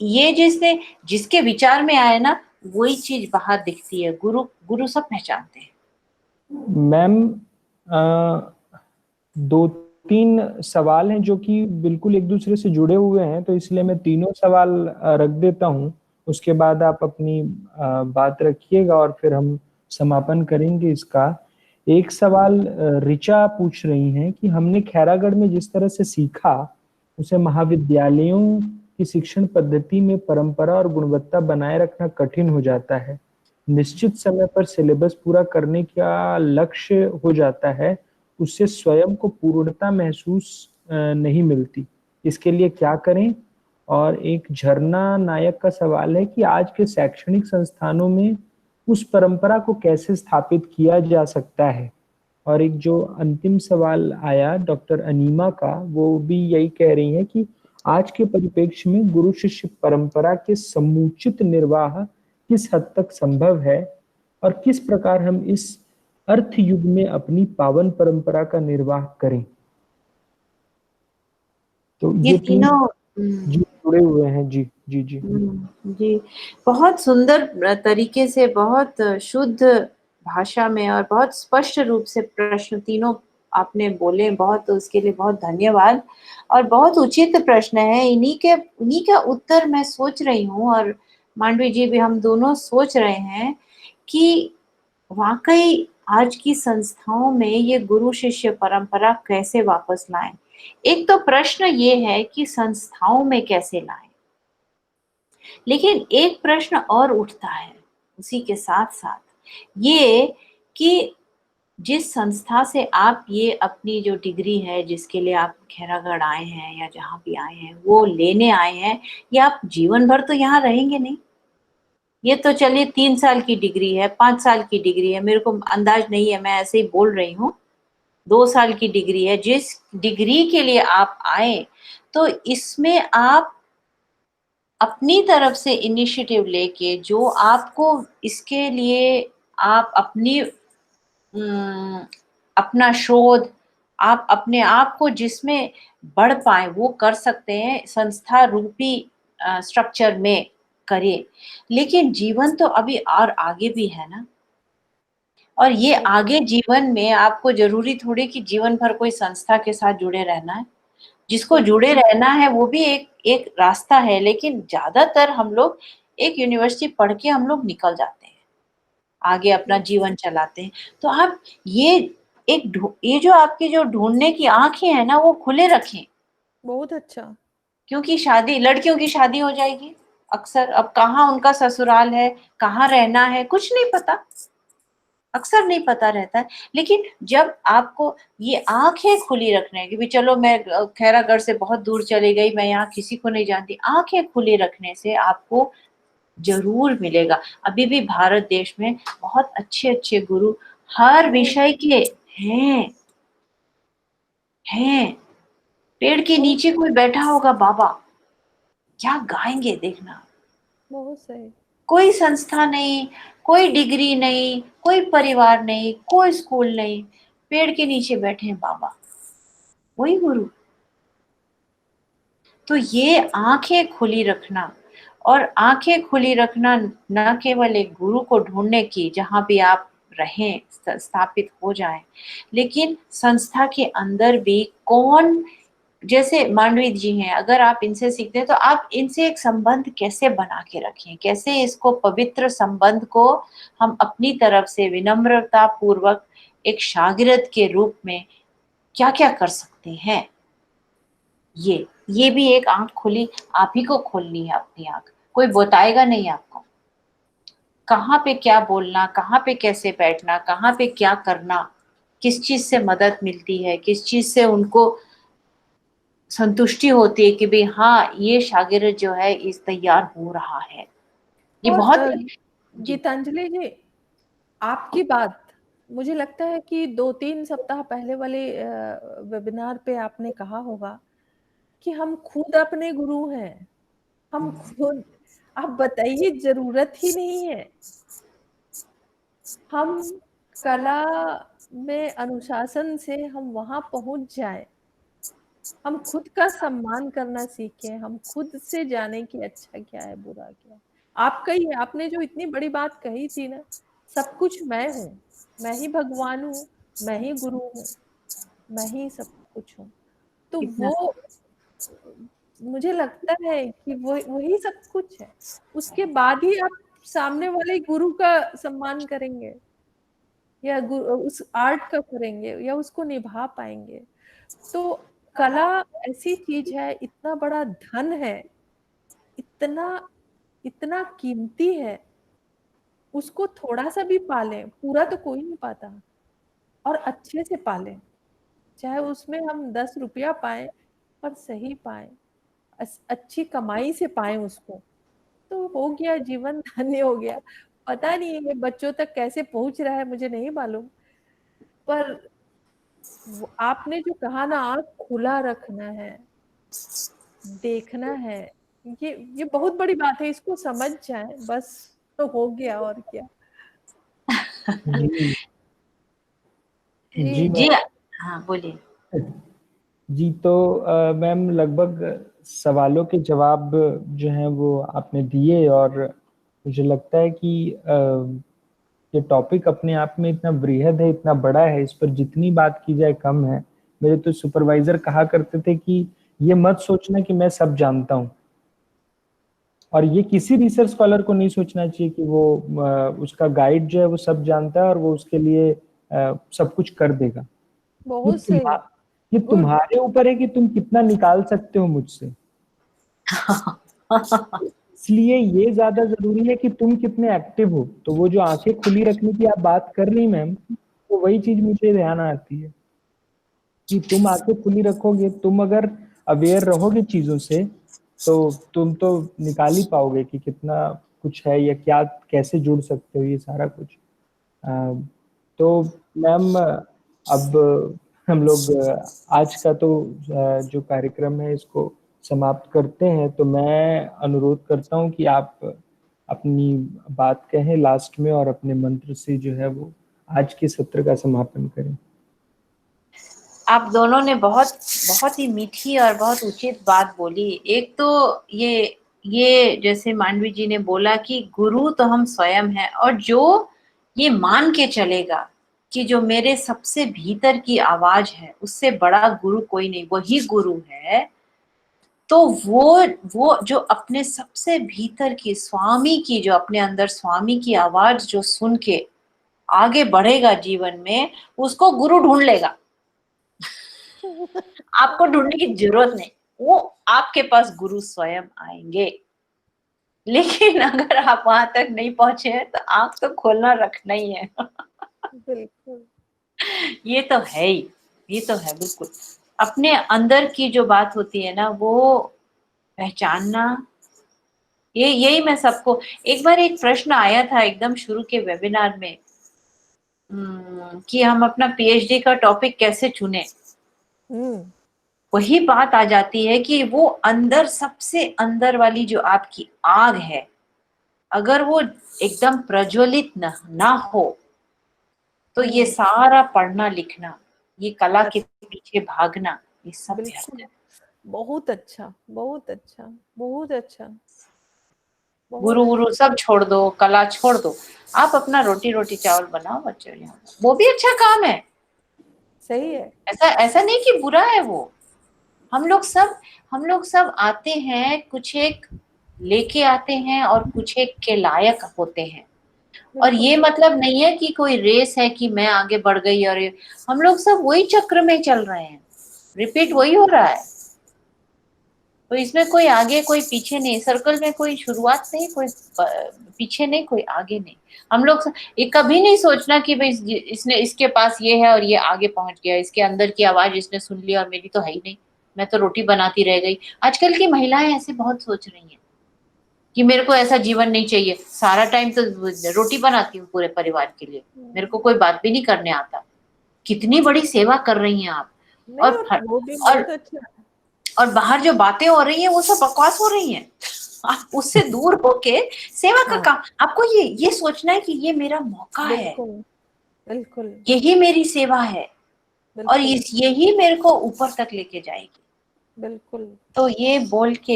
Speaker 1: ये जिसने जिसके विचार में आए ना, वही चीज बाहर दिखती है। गुरु गुरु सब पहचानते हैं।
Speaker 4: मैम, दो तीन सवाल हैं जो कि बिल्कुल एक दूसरे से जुड़े हुए हैं, तो इसलिए मैं तीनों सवाल रख देता हूं। उसके बाद आप अपनी बात रखिएगा और फिर हम समापन करेंगे इसका। एक सवाल ऋचा पूछ रही हैं कि हमने खैरागढ़ में जिस तरह से सीखा, उसे महाविद्यालयों की शिक्षण पद्धति में परंपरा और गुणवत्ता बनाए रखना कठिन हो जाता है। निश्चित समय पर सिलेबस पूरा करने का लक्ष्य हो जाता है, उससे स्वयं को पूर्णता महसूस नहीं मिलती। इसके लिए क्या करें? और एक झरना नायक का सवाल है कि आज के शैक्षणिक संस्थानों में उस परंपरा को कैसे स्थापित किया जा सकता है। और एक जो अंतिम सवाल आया डॉक्टर अनीमा का, वो भी यही कह रही है कि आज के परिप्रेक्ष्य में गुरु शिष्य परंपरा के समुचित निर्वाह किस हद तक संभव है और किस प्रकार हम इस अर्थ युग में अपनी पावन परंपरा का निर्वाह करें। तो
Speaker 1: ये
Speaker 4: तीन
Speaker 1: तीनों
Speaker 4: जी जुड़े हुए हैं। जी जी जी
Speaker 1: जी, बहुत सुंदर तरीके से, बहुत शुद्ध भाषा में और बहुत स्पष्ट रूप से प्रश्न तीनों आपने बोले। बहुत, उसके लिए बहुत धन्यवाद। और बहुत उचित प्रश्न है। इन्हीं का उत्तर मैं सोच रही हूँ, और मांडवी जी भी, हम दोनों सोच रहे हैं कि वाकई आज की संस्थाओं में ये गुरु शिष्य परंपरा कैसे वापस लाएं। एक तो प्रश्न ये है कि संस्थाओं में कैसे लाएं, लेकिन एक प्रश्न और उठता है उसी के साथ साथ, ये कि जिस संस्था से आप ये अपनी जो डिग्री है, जिसके लिए आप खैरागढ़ आए हैं या जहाँ भी आए हैं वो लेने आए हैं, ये आप जीवन भर तो यहाँ रहेंगे नहीं। ये तो चलिए 3 साल की डिग्री है, 5 साल की डिग्री है, मेरे को अंदाज नहीं है, मैं ऐसे ही बोल रही हूँ। 2 साल की डिग्री है। जिस डिग्री के लिए आप आए, तो इसमें आप अपनी तरफ से इनिशिएटिव लेके, जो आपको इसके लिए आप अपना शोध, आप अपने आप को जिसमें बढ़ पाए वो कर सकते हैं, संस्था रूपी स्ट्रक्चर में करिए। लेकिन जीवन तो अभी और आगे भी है ना, और ये आगे जीवन में आपको जरूरी थोड़ी कि जीवन भर कोई संस्था के साथ जुड़े रहना है। जिसको जुड़े रहना है वो भी एक एक रास्ता है, लेकिन ज्यादातर हम लोग एक यूनिवर्सिटी पढ़ के हम लोग निकल जाते हैं, आगे अपना जीवन चलाते हैं। तो आप ये ये जो आपकी जो ढूंढने की आंखें हैं ना, वो खुले रखें।
Speaker 5: बहुत अच्छा।
Speaker 1: क्योंकि शादी, लड़कियों की शादी हो जाएगी अक्सर, अब कहाँ उनका ससुराल है, कहाँ रहना है, कुछ नहीं पता, अक्सर नहीं पता रहता है। लेकिन जब आपको ये आंखें खुली रखने की, भी चलो मैं खैरागढ़ से बहुत दूर चली गई, मैं यहाँ किसी को नहीं जानती, आंखें खुली रखने से आपको जरूर मिलेगा। अभी भी भारत देश में बहुत अच्छे अच्छे गुरु हर विषय के हैं हैं। पेड़ के
Speaker 5: बहुत
Speaker 1: नीचे कोई बैठा होगा बाबा, क्या गाएंगे देखना।
Speaker 5: बहुत सही।
Speaker 1: कोई संस्था नहीं, कोई डिग्री नहीं, कोई परिवार नहीं, कोई स्कूल नहीं, पेड़ के नीचे बैठे हैं बाबा, वही गुरु। तो ये आंखें खुली रखना, और आंखें खुली रखना न केवल एक गुरु को ढूंढने की जहां भी आप रहें, स्थापित हो जाएं, लेकिन संस्था के अंदर भी कौन, जैसे मांडवी जी हैं, अगर आप इनसे सीखते हैं तो आप इनसे एक संबंध कैसे बना के रखें, कैसे इसको पवित्र संबंध को हम अपनी तरफ से विनम्रता पूर्वक एक शागिर्द के रूप में क्या क्या कर सकते हैं। ये भी एक आंख खुली, आप ही को खोलनी है अपनी आंख, कोई बताएगा नहीं आपको कहाँ पे क्या बोलना, कहाँ पे कैसे बैठना, कहाँ पे क्या करना, किस चीज से मदद मिलती है, किस चीज से उनको संतुष्टि होती है कि भाई हाँ ये शागिर्द जो है इस तैयार हो रहा है। ये
Speaker 5: और
Speaker 1: बहुत
Speaker 5: गीतांजलि जी, आपकी बात मुझे लगता है कि 2-3 सप्ताह पहले वाले वेबिनार पे आपने कहा होगा कि हम खुद अपने गुरु हैं, हम खुद, आप बताइए, जरूरत ही नहीं है। हम कला में अनुशासन से हम वहां पहुंच जाए, हम खुद का सम्मान करना सीखें, हम खुद से जाने कि अच्छा क्या है बुरा क्या है। आपका ही, आपने जो इतनी बड़ी बात कही थी ना, सब कुछ मैं हूँ, मैं ही भगवान हूँ, मैं ही गुरु हूँ, मैं ही सब कुछ हूँ। तो
Speaker 1: कितना
Speaker 5: वो मुझे लगता है कि वो वही सब कुछ है। उसके बाद ही आप सामने वाले गुरु का सम्मान करेंगे, या उस आर्ट का करेंगे, या उसको निभा पाएंगे। तो कला ऐसी चीज है, इतना बड़ा धन है, इतना इतना कीमती है, उसको थोड़ा सा भी पालें, पूरा तो कोई नहीं पाता, और अच्छे से पालें, चाहे उसमें हम 10 रुपया पाए पर सही पाए, अच्छी कमाई से पाए उसको, तो हो गया, जीवन धन्य हो गया। पता नहीं ये बच्चों तक कैसे पहुंच रहा है मुझे नहीं मालूम, पर आपने जो कहा ना, आँख खुला रखना है, देखना है, ये बहुत बड़ी बात है, इसको समझ जाए बस तो हो गया, और क्या।
Speaker 4: जी
Speaker 5: जी
Speaker 4: जी
Speaker 1: जी। हाँ बोलिए।
Speaker 4: जी। तो मैम लगभग सवालों के जवाब जो हैं वो आपने दिए, और मुझे लगता है कि ये टॉपिक अपने आप में इतना बृहद है, इतना बड़ा है, इस पर जितनी बात की जाए कम है। मेरे तो सुपरवाइजर कहा करते थे कि ये मत सोचना कि मैं सब जानता हूँ, और ये किसी रिसर्च स्कॉलर को नहीं सोचना चाहिए कि वो उसका गाइड जो है वो सब जानता है और वो उसके लिए सब कुछ कर देगा। ये
Speaker 5: बहुत सही,
Speaker 4: ये
Speaker 5: गुड।
Speaker 4: तुम्हारे ऊपर है कि तुम कितना निकाल सकते हो मुझसे। इसलिए ये ज्यादा जरूरी है कि तुम कितने एक्टिव हो। तो वो जो आंखें खुली रखने की आप बात कर रही मैम, तो वही चीज मुझे ध्यान आती है कि तुम आंखें खुली रखोगे, तुम अगर अवेयर रहोगे चीजों से, तो तुम तो निकाल ही पाओगे कि कितना कुछ है या क्या, कैसे जुड़ सकते हो ये सारा कुछ। तो मैम अब हम लोग आज का तो जो कार्यक्रम है इसको समाप्त करते हैं। तो मैं अनुरोध करता हूं कि आप अपनी बात कहें लास्ट में, और अपने मंत्र से जो है वो आज के सत्र का समापन करें।
Speaker 1: आप दोनों ने बहुत बहुत ही मीठी और बहुत उचित बात बोली। एक तो ये जैसे मांडवी जी ने बोला कि गुरु तो हम स्वयं हैं, और जो ये मान के चलेगा कि जो मेरे सबसे भीतर की आवाज है उससे बड़ा गुरु कोई नहीं, वही गुरु है, तो वो जो अपने सबसे भीतर की स्वामी की, जो अपने अंदर स्वामी की आवाज जो सुन के आगे बढ़ेगा जीवन में, उसको गुरु ढूंढ लेगा। आपको ढूंढने की जरूरत नहीं, वो आपके पास गुरु स्वयं आएंगे। लेकिन अगर आप वहां तक नहीं पहुंचे हैं तो आंख तो खोलना रखना ही है।
Speaker 5: बिल्कुल।
Speaker 1: ये तो है ही, ये तो है बिल्कुल। अपने अंदर की जो बात होती है ना वो पहचानना, ये यही मैं सबको, एक बार एक प्रश्न आया था एकदम शुरू के वेबिनार में, कि हम अपना पीएचडी का टॉपिक कैसे चुने।
Speaker 5: हम्म।
Speaker 1: वही बात आ जाती है कि वो अंदर, सबसे अंदर वाली जो आपकी आग है, अगर वो एकदम प्रज्वलित ना हो तो ये सारा पढ़ना लिखना, ये कला के पीछे भागना, ये सब व्यर्थ
Speaker 5: बिल्कुल,
Speaker 1: है।
Speaker 5: बहुत अच्छा, बहुत अच्छा, बहुत अच्छा, बहुत
Speaker 1: गुरु गुरु सब छोड़ दो, कला छोड़ दो, आप अपना रोटी रोटी चावल बनाओ बच्चों यहाँ, वो भी अच्छा काम है,
Speaker 5: सही है।
Speaker 1: ऐसा ऐसा नहीं कि बुरा है वो। हम लोग सब आते हैं, कुछ एक लेके आते हैं और कुछ एक के लायक होते हैं। और
Speaker 5: बिल्कुल
Speaker 1: ये मतलब नहीं है कि कोई रेस है कि मैं आगे बढ़ गई और हम लोग सब वही चक्र में चल रहे हैं, रिपीट वही हो रहा है। तो इसमें कोई आगे कोई पीछे नहीं, सर्कल में कोई शुरुआत नहीं, कोई पीछे नहीं, कोई आगे नहीं। हम लोग ये कभी नहीं सोचना कि भाई इसने इसके पास ये है और ये आगे पहुंच गया, इसके अंदर की आवाज इसने सुन ली और मेरी तो है ही नहीं, मैं तो रोटी बनाती रह गई। आजकल की महिलाएं ऐसे बहुत सोच रही हैं कि मेरे को ऐसा जीवन नहीं चाहिए, सारा टाइम तो रोटी बनाती हूँ पूरे परिवार के लिए, मेरे को कोई बात भी नहीं करने आता। कितनी बड़ी सेवा कर रही हैं आप।
Speaker 5: नहीं,
Speaker 1: और
Speaker 5: और वो भी
Speaker 1: और
Speaker 5: बहुत अच्छा है।
Speaker 1: और बाहर जो बातें हो रही हैं वो सब बकवास हो रही हैं। आप उससे दूर होके सेवा का
Speaker 5: हाँ,
Speaker 1: काम, आपको ये सोचना है कि ये मेरा मौका है,
Speaker 5: बिल्कुल, बिल्कुल,
Speaker 1: यही मेरी सेवा है और
Speaker 5: बिल्कुल,
Speaker 1: यही मेरे को ऊपर तक लेके जाएगी।
Speaker 5: बिल्कुल।
Speaker 1: तो ये बोल के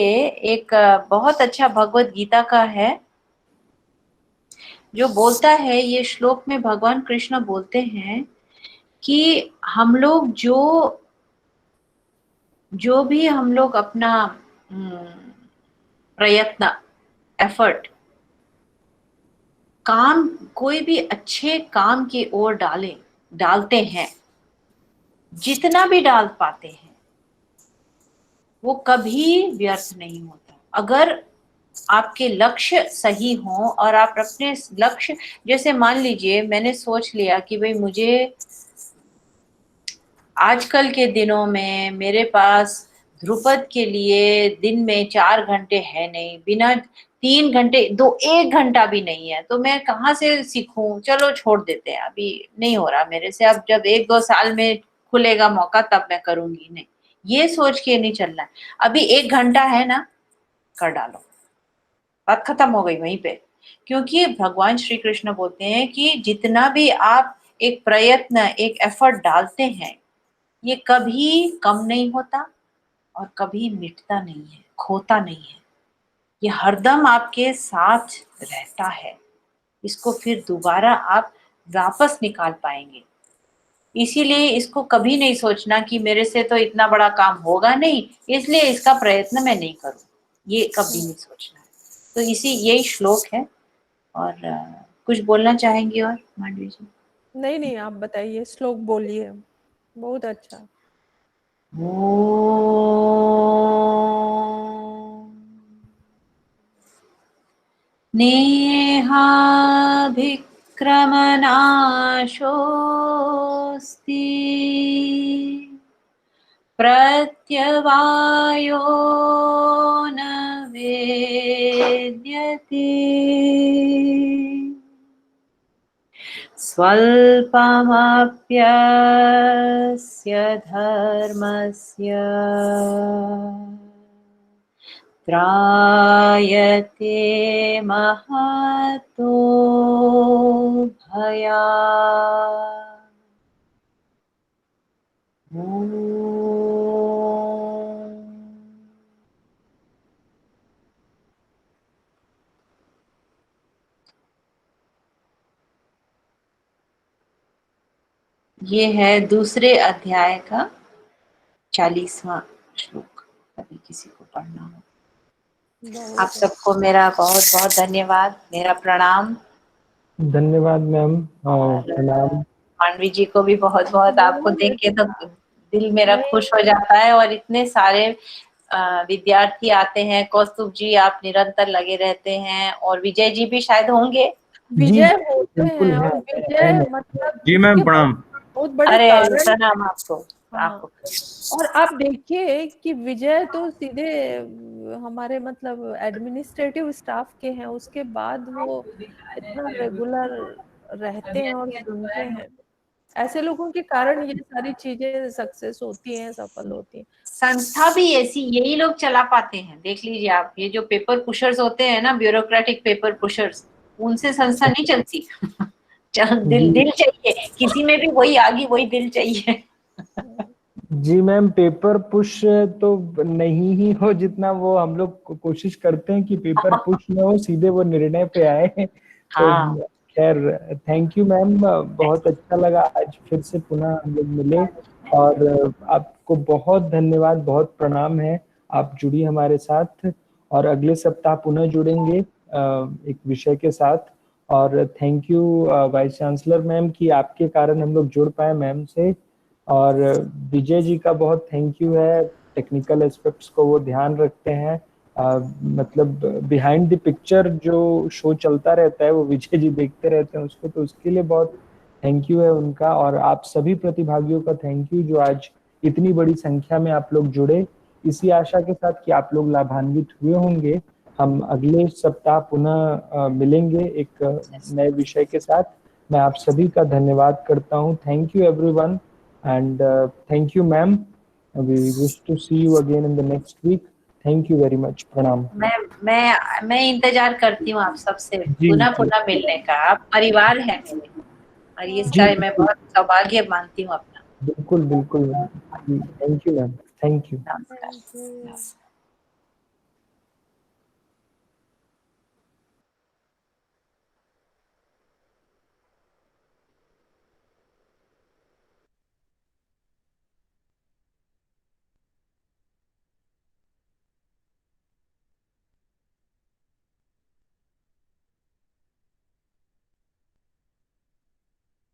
Speaker 1: एक बहुत अच्छा भगवत गीता का है जो बोलता है, ये श्लोक में भगवान कृष्ण बोलते हैं कि हम लोग जो भी हम लोग अपना प्रयत्न, एफर्ट, काम, कोई भी अच्छे काम की ओर डालते हैं, जितना भी डाल पाते हैं वो कभी व्यर्थ नहीं होता। अगर आपके लक्ष्य सही हो और आप अपने लक्ष्य, जैसे मान लीजिए मैंने सोच लिया कि भाई मुझे आजकल के दिनों में मेरे पास ध्रुपद के लिए दिन में 4 घंटे है नहीं, बिना 3 घंटे, 1 घंटा भी नहीं है, तो मैं कहाँ से सीखूं, चलो छोड़ देते हैं, अभी नहीं हो रहा मेरे से, अब जब 1-2 साल में खुलेगा मौका तब मैं करूंगी। नहीं, ये सोच के नहीं चलना है, अभी 1 घंटा है ना, कर डालो, बात खत्म हो गई वहीं पे। क्योंकि भगवान श्री कृष्ण बोलते हैं कि जितना भी आप एक प्रयत्न, एक एफर्ट डालते हैं, ये कभी कम नहीं होता और कभी मिटता नहीं है, खोता नहीं है, ये हरदम आपके साथ रहता है। इसको फिर दोबारा आप वापस निकाल पाएंगे। इसीलिए इसको कभी नहीं सोचना कि मेरे से तो इतना बड़ा काम होगा नहीं, इसलिए इसका प्रयत्न मैं नहीं करूं, ये कभी नहीं सोचना है। तो इसी यही श्लोक है। और कुछ बोलना चाहेंगी और मांडवी जी?
Speaker 5: नहीं, नहीं, आप बताइए, श्लोक बोलिए, बहुत अच्छा।
Speaker 1: नेहाभिक्रमनाशोऽस्ति प्रत्यवायो न वेद्यते स्वल्पमप्यस्य धर्मस्य त्रायते महतो भयात्। ये है दूसरे अध्याय का 40वां श्लोक, कभी किसी को पढ़ना हो।
Speaker 5: बहुत
Speaker 1: आप सबको मेरा बहुत बहुत धन्यवाद, मेरा प्रणाम।
Speaker 6: धन्यवाद मैम।
Speaker 1: और
Speaker 6: प्रणाम।
Speaker 1: मांडवी जी को भी बहुत बहुत, आपको
Speaker 5: बहुत
Speaker 1: देख के तो
Speaker 5: अच्छा।
Speaker 1: दिल मेरा
Speaker 5: नहीं,
Speaker 1: खुश हो जाता है। और इतने सारे विद्यार्थी आते हैं, कौस्तुभ जी आप निरंतर लगे रहते हैं, और विजय जी भी शायद होंगे।
Speaker 6: जी
Speaker 5: विजय होते
Speaker 6: बिल्कुल
Speaker 5: हैं,
Speaker 6: है,
Speaker 5: और
Speaker 6: है
Speaker 5: विजय
Speaker 6: मैम।
Speaker 5: मतलब
Speaker 3: जी
Speaker 5: इसके
Speaker 3: मैम प्रणाम।
Speaker 5: बहुत बड़े
Speaker 1: अरे
Speaker 5: कारण।
Speaker 1: प्रणाम आपको।
Speaker 5: हाँ,
Speaker 1: आपको
Speaker 5: और आप देखिए कि विजय तो सीधे हमारे मतलब एडमिनिस्ट्रेटिव स्टाफ के हैं, उसके बाद वो इतना रेगुलर रहते हैं और सुनते हैं। ऐसे लोगों के कारण ये सारी चीजें सक्सेस होती हैं, सफल होती हैं।
Speaker 1: संस्था भी ऐसी यही लोग चला पाते हैं। देख लीजिए आप, ये जो पेपर पुशर्स होते हैं ना, ब्यूरोक्रेटिक पेपर पुशर्स, उनसे संस्था नहीं चलती। दिल चाहिए किसी में भी, वही आगे वही दिल चाहिए।
Speaker 6: जी मैम, पेपर पुश तो नहीं ही हो जितना वो हम लोग कोशिश करते हैं कि पेपर पुश न हो, सीधे वो निर्णय पे आए। तो
Speaker 1: हाँ।
Speaker 6: खैर, थैंक यू मैम, बहुत अच्छा लगा आज फिर से पुनः हम लोग मिले। और आपको बहुत धन्यवाद, बहुत प्रणाम है, आप जुड़ी हमारे साथ। और अगले सप्ताह पुनः जुड़ेंगे एक विषय के साथ। और thank you vice chancellor ma'am कि आपके कारण हम लोग जुड़ पाए मैम से। और विजय जी का बहुत थैंक यू है, टेक्निकल एस्पेक्ट्स को वो ध्यान रखते हैं। मतलब बिहाइंड द पिक्चर जो शो चलता रहता है वो विजय जी देखते रहते हैं उसको, तो उसके लिए बहुत थैंक यू है उनका। और आप सभी प्रतिभागियों का थैंक यू जो आज इतनी बड़ी संख्या में आप लोग जुड़े, इसी आशा के साथ कि आप लोग लाभान्वित हुए होंगे। हम अगले सप्ताह पुनः मिलेंगे एक नए विषय के साथ। मैं आप सभी का धन्यवाद करता हूँ। Thank you everyone and thank you ma'am, we wish to see you again in the next week. Thank you very much. प्रणाम।
Speaker 1: मैं इंतजार करती हूँ आप सबसे
Speaker 6: जी
Speaker 1: पुनः
Speaker 6: जी
Speaker 1: पुनः मिलने का। आप परिवार है मेरे, और
Speaker 6: जी,
Speaker 1: इसका मैं बहुत सौभाग्य मानती हूँ अपना।
Speaker 6: बिल्कुल बिल्कुल। Thank you ma'am, thank you.
Speaker 1: नमस्कार।
Speaker 5: Thank you.